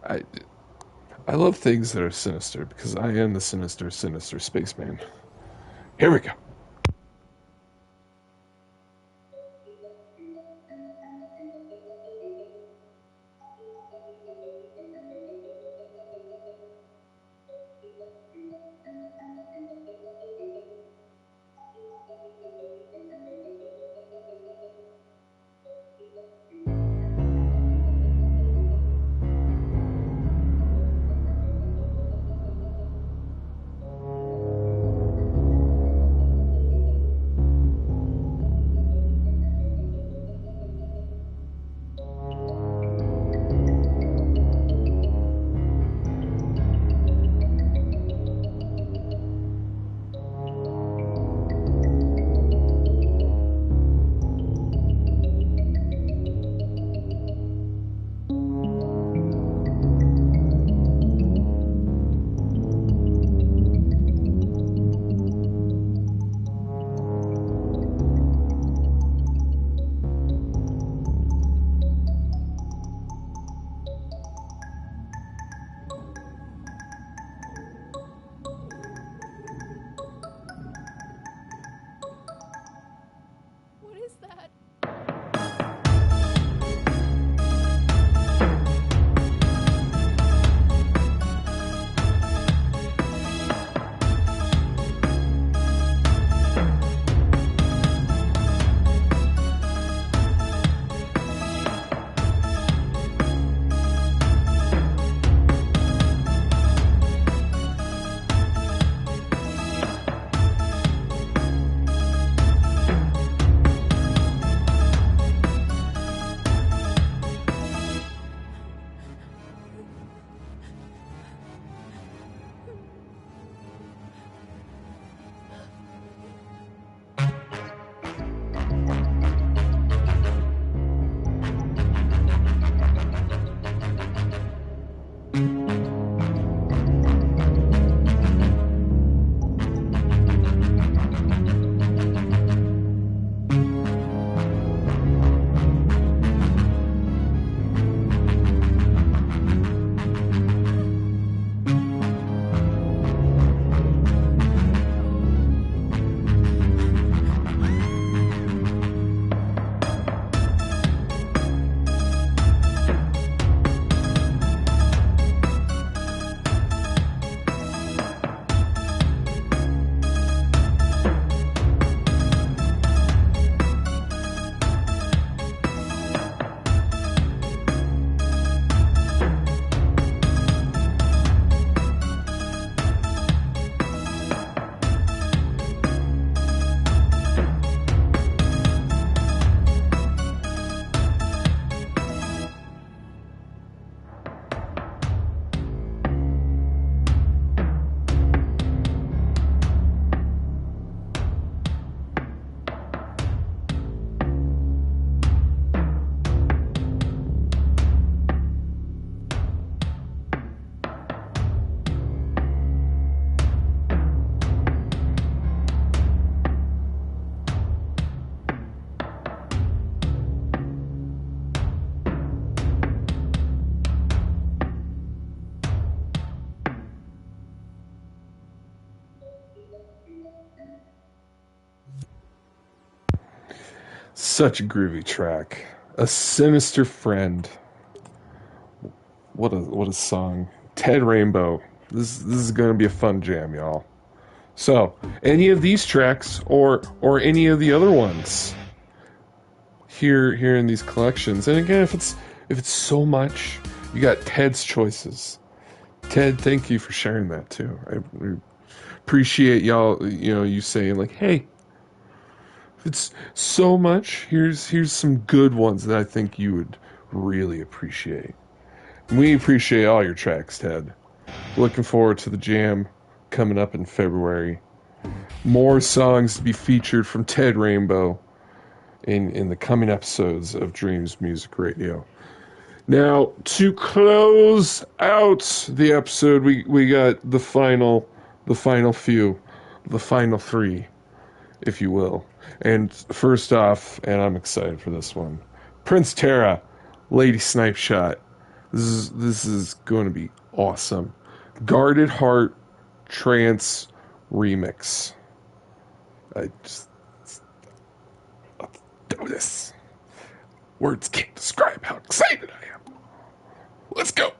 I, I love things that are sinister because I am the sinister spaceman. Here we go. What is that? Such a groovy track. A Sinister Friend. What a song. Ted Rainbow. This is gonna be a fun jam, y'all. So, any of these tracks or any of the other ones here in these collections. And again, if it's so much, you got Ted's choices. Ted, thank you for sharing that too. I appreciate y'all, you saying like, "Hey, if it's so much, here's some good ones that I think you would really appreciate." And we appreciate all your tracks, Ted. Looking forward to the jam coming up in February. More songs to be featured from Ted Rainbow in the coming episodes of Dreams Music Radio. Now, to close out the episode, we got the final few, the final three, if you will. And first off, and I'm excited for this one, Prince Terra, Lady Snipe Shot. This is going to be awesome. Guarded Heart Trance Remix. I just let's do this. Words can't describe how excited I am. Let's go.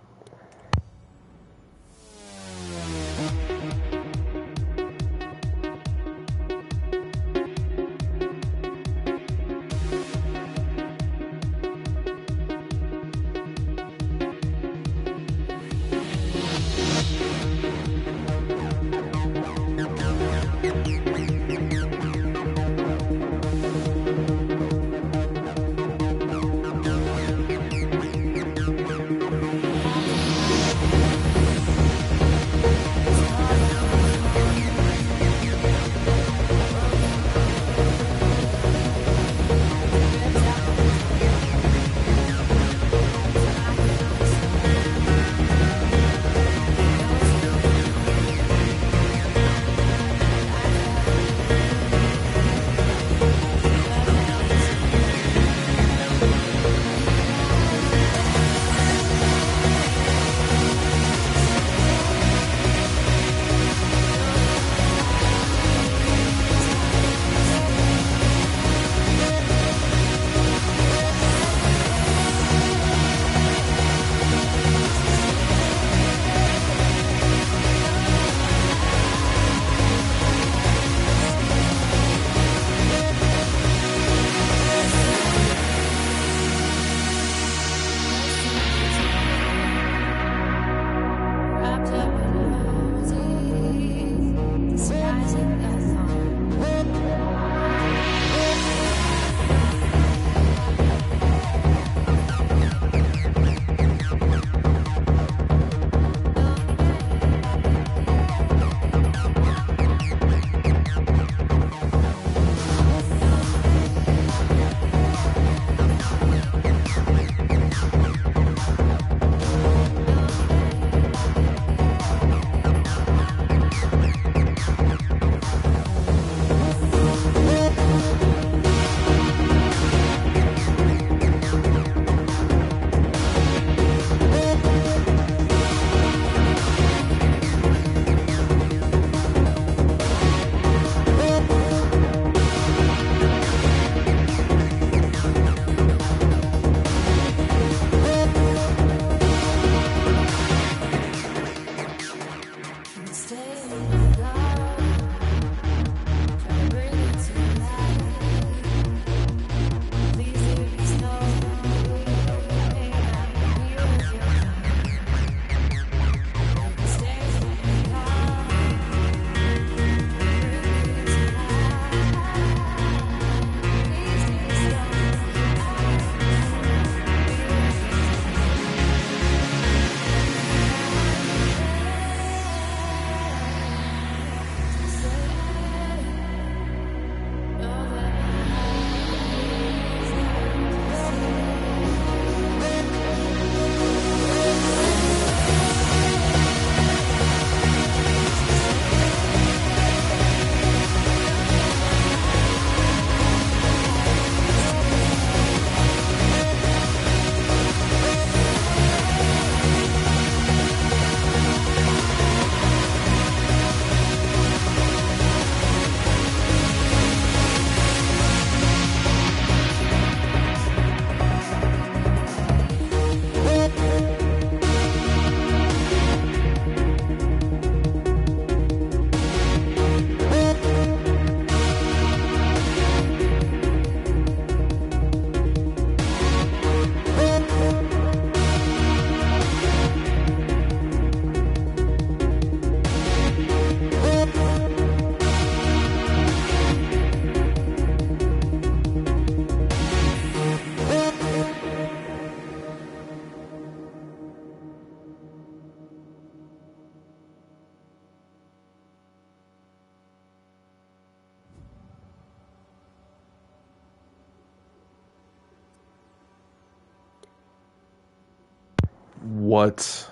What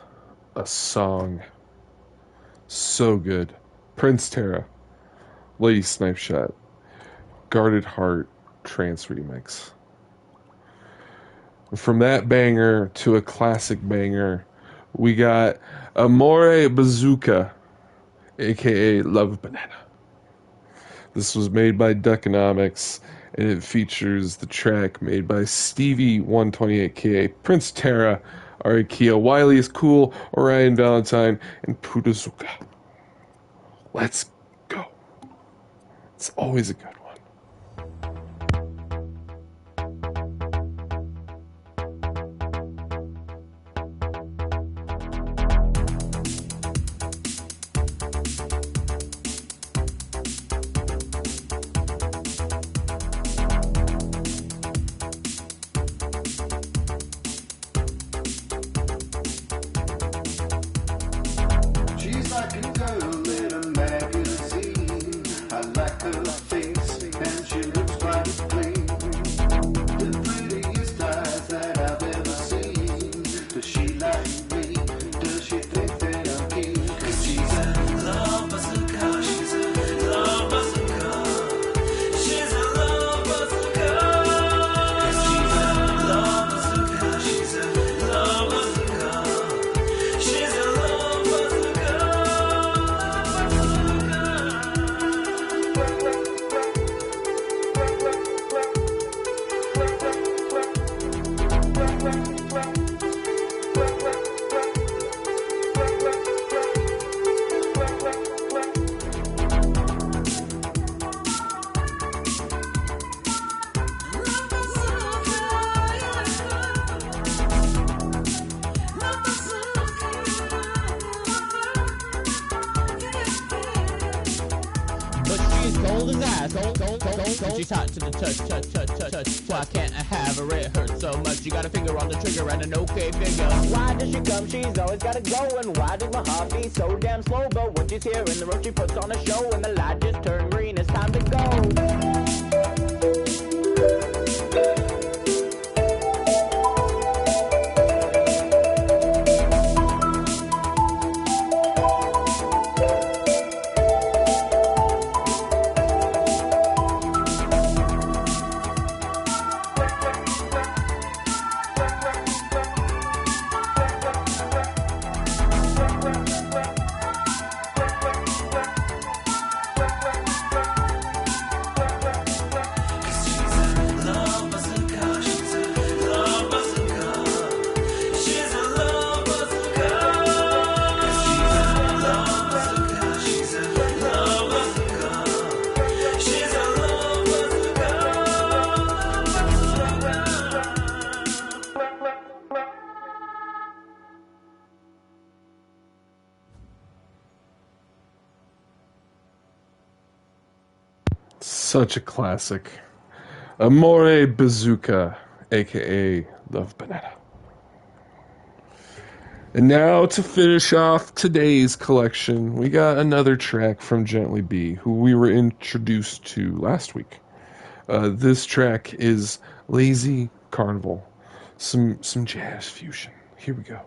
a song. So good. Prince Terra, Lady Snipe Shot, Guarded Heart Trance Remix. From that banger to a classic banger, we got Amore Bazooka, aka Love Banana. This was made by Duckonomics, and it features the track made by Stevie 128Ka, Prince Terra, Ari Kia, Wiley is Cool, Orion Valentine, and Pudazuka. Let's go. It's always a good one. She's like a girl in a magazine. I like her face, and she looks quite clean. The prettiest eyes that I've ever seen. Does she like me? Does she think that I'm keen? 'Cause she's a love bazooka. She's a love bazooka. She's a love bazooka. 'Cause she's a love bazooka. She's a love bazooka. She's a love bazooka. But she's cold as ice, cold. She's hot to the touch. Why can't I have her? It hurts so much. You got a finger on the trigger and an okay figure. Why does she come? She's always gotta go. And why does my heart beat so damn slow? But when she's here in the room, she puts on a show. And the light just turned green, it's time to go. Such a classic. Amore Bazooka, aka Love Banana. And now to finish off today's collection, we got another track from Gently B, who we were introduced to last week. This track is Lazy Carnival, some jazz fusion. Here we go.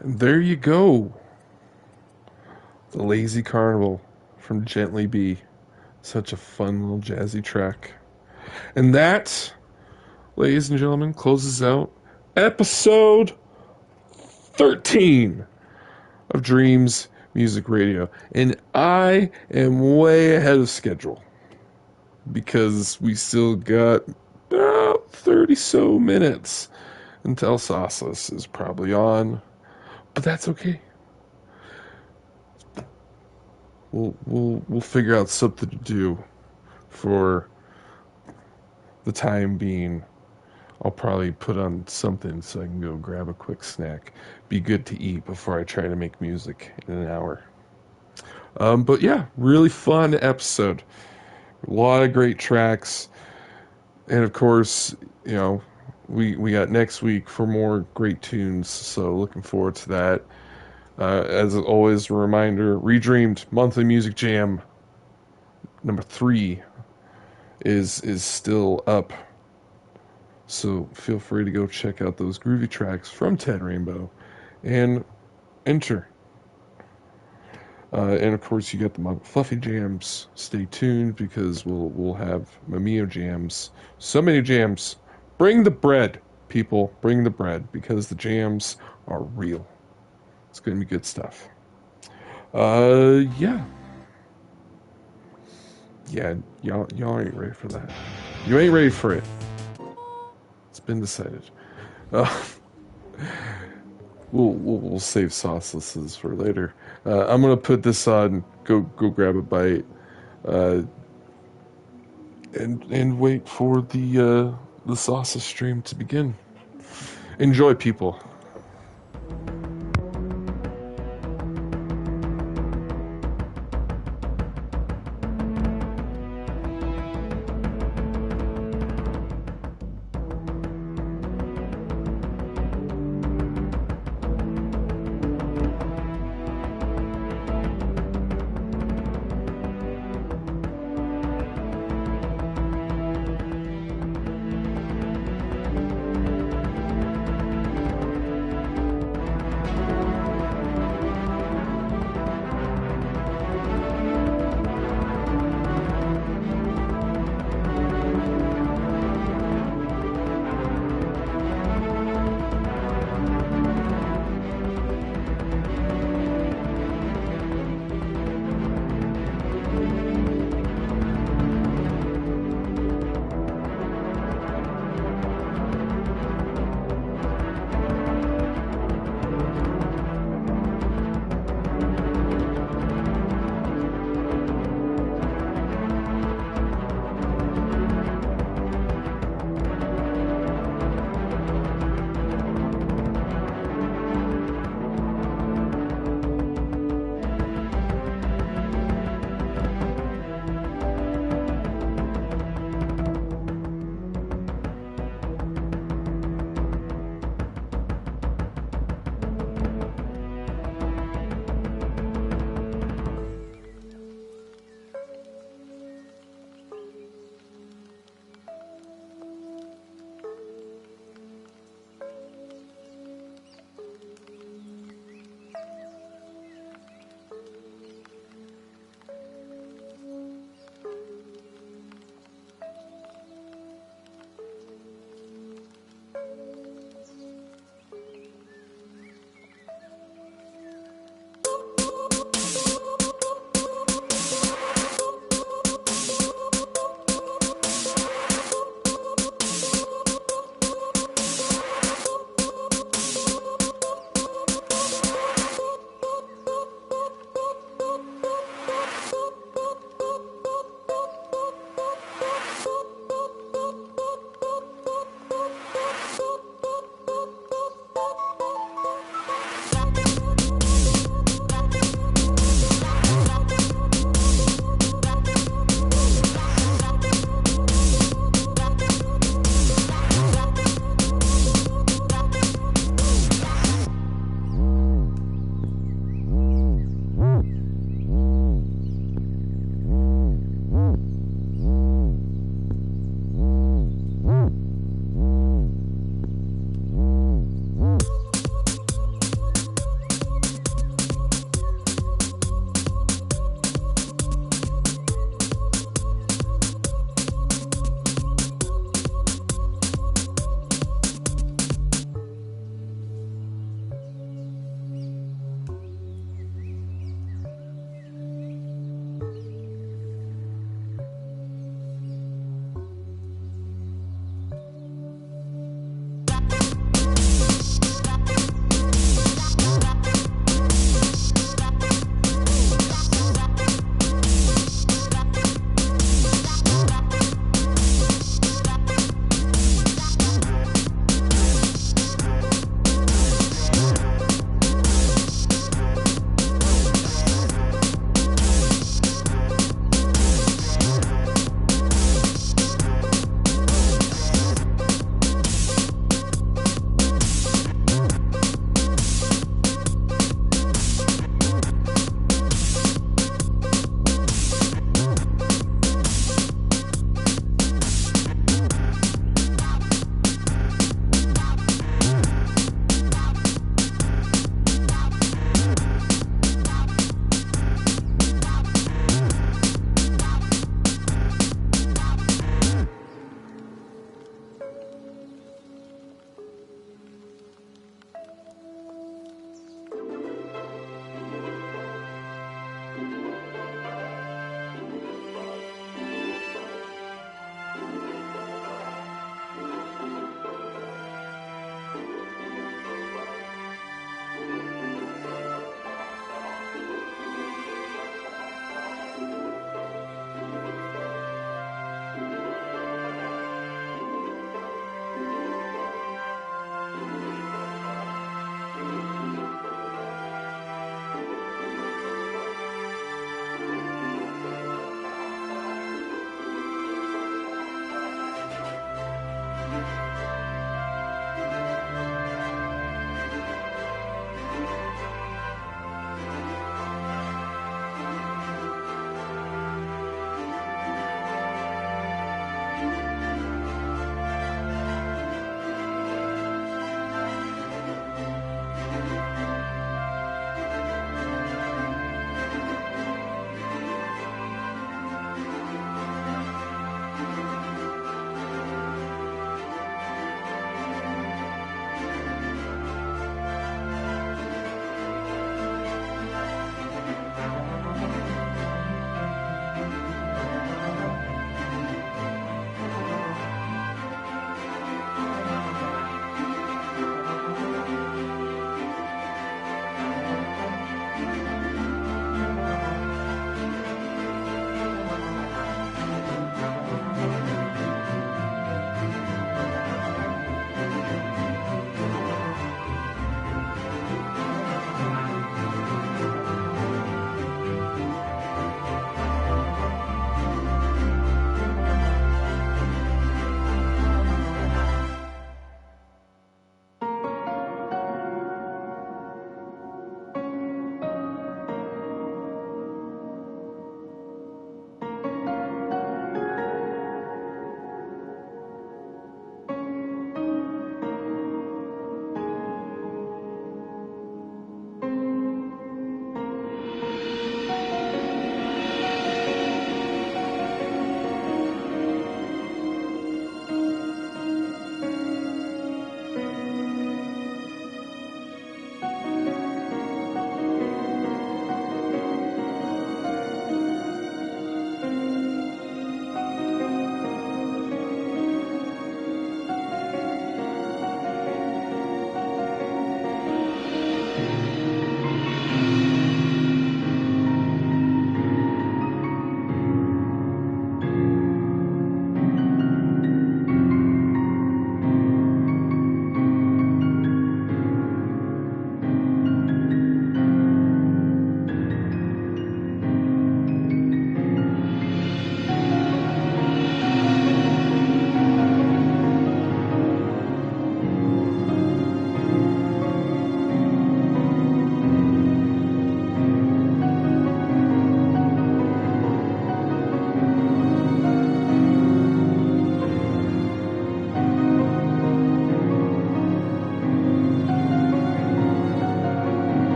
And there you go. The Lazy Carnival from Gently Be. Such a fun little jazzy track. And that, ladies and gentlemen, closes out episode 13 of Dreams Music Radio. And I am way ahead of schedule because we still got about 30 so minutes until Sauceless is probably on. But that's okay. We'll figure out something to do for the time being. I'll probably put on something so I can go grab a quick snack. Be good to eat before I try to make music in an hour. But yeah, really fun episode. A lot of great tracks. And of course, you know, we got next week for more great tunes. So looking forward to that. As always, a reminder, Redreamed Monthly Music Jam number 3 is still up. So feel free to go check out those groovy tracks from Ted Rainbow and enter. And of course, you got the Mug Fluffy jams. Stay tuned because we'll have Mamio jams. So many jams. Bring the bread, people. Bring the bread because the jams are real. It's gonna be good stuff. Yeah. Yeah, y'all ain't ready for that. You ain't ready for it. It's been decided. We'll save saucelesses for later. I'm gonna put this on. Go grab a bite. And wait for the sausage stream to begin. Enjoy, people.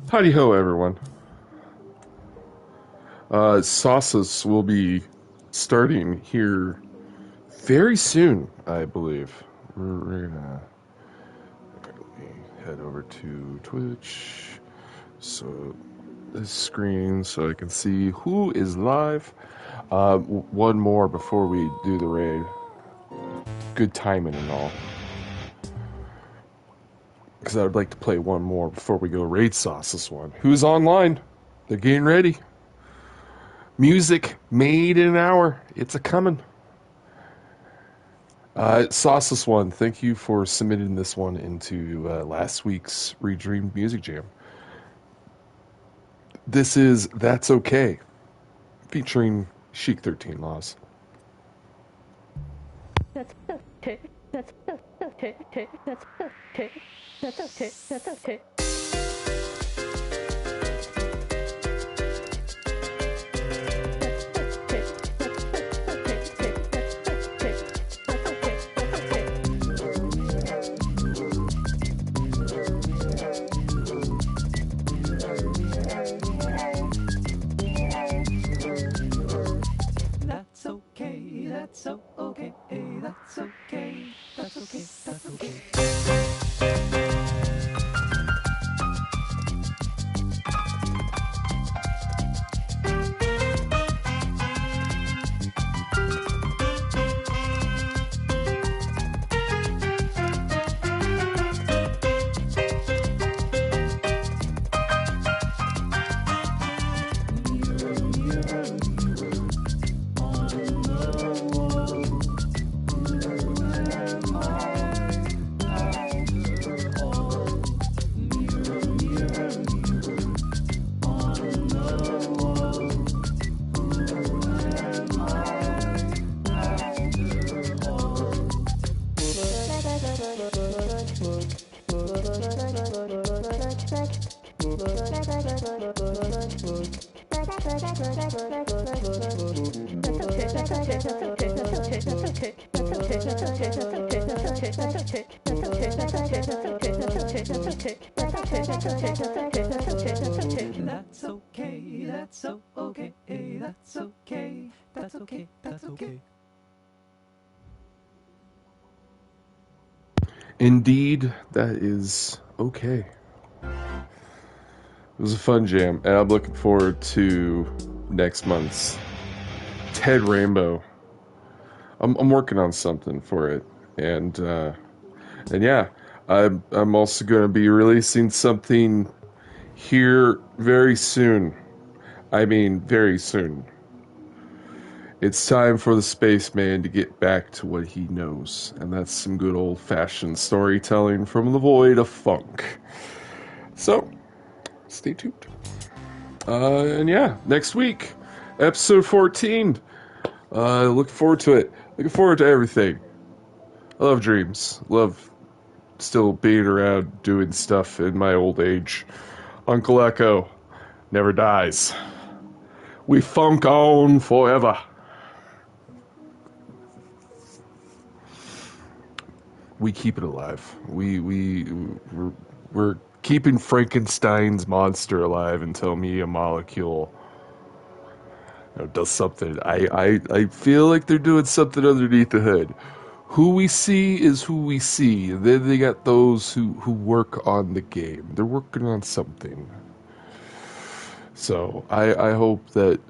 Howdy ho, everyone. Sauces will be starting here very soon, I believe. We're gonna head over to Twitch, so this screen, so I can see who is live. One more before we do the raid. Good timing and all. Because I would like to play one more before we go raid sauce this one. Who's online? They're getting ready. Music made in an hour. It's a coming. Sauceless One, thank you for submitting this one into last week's Redreamed Music Jam. This is That's Okay, featuring Chic 13 Laws. That's okay. That's okay. That's okay. That's okay. That's okay. That's okay, that's so okay, that's okay, that's okay, that's okay. That's okay, that's so okay, that's okay, that's okay, that's okay. Indeed, that is okay. It was a fun jam, and I'm looking forward to next month's Ted Rainbow. I'm working on something for it, and yeah, I'm also going to be releasing something here very soon. I mean, very soon. It's time for the spaceman to get back to what he knows, and that's some good old-fashioned storytelling from the void of funk. So, stay tuned. And yeah, next week, episode 14. Look forward to it. Looking forward to everything. I love dreams. Love still being around doing stuff in my old age. Uncle Echo never dies. We funk on forever. We keep it alive. We're keeping Frankenstein's monster alive until me, a molecule, does something. I feel like they're doing something underneath the hood. Who we see is who we see. And then they got those who work on the game. They're working on something. So I hope that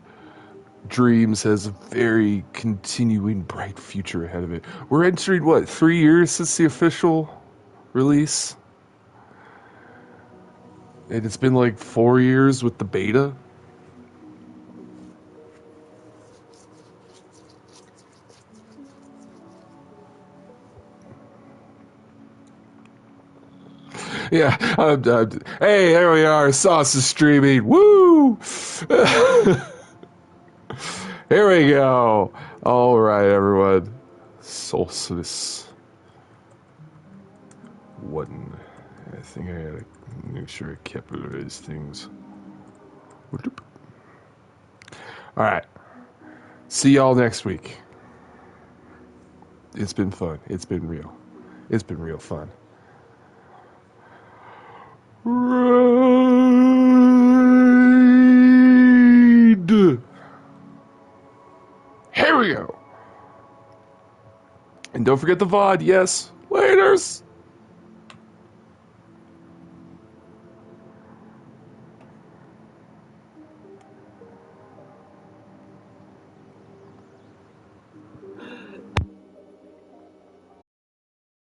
Dreams has a very continuing bright future ahead of it. We're entering, what, 3 years since the official release? And it's been like 4 years with the beta. Yeah. Hey, there we are. Sauce is streaming. Woo! Here we go. All right, everyone. Solstice 1. I think I gotta make sure I capitalize things. All right. See y'all next week. It's been fun. It's been real. It's been real fun. Here we go. And don't forget the VOD, yes. Laters.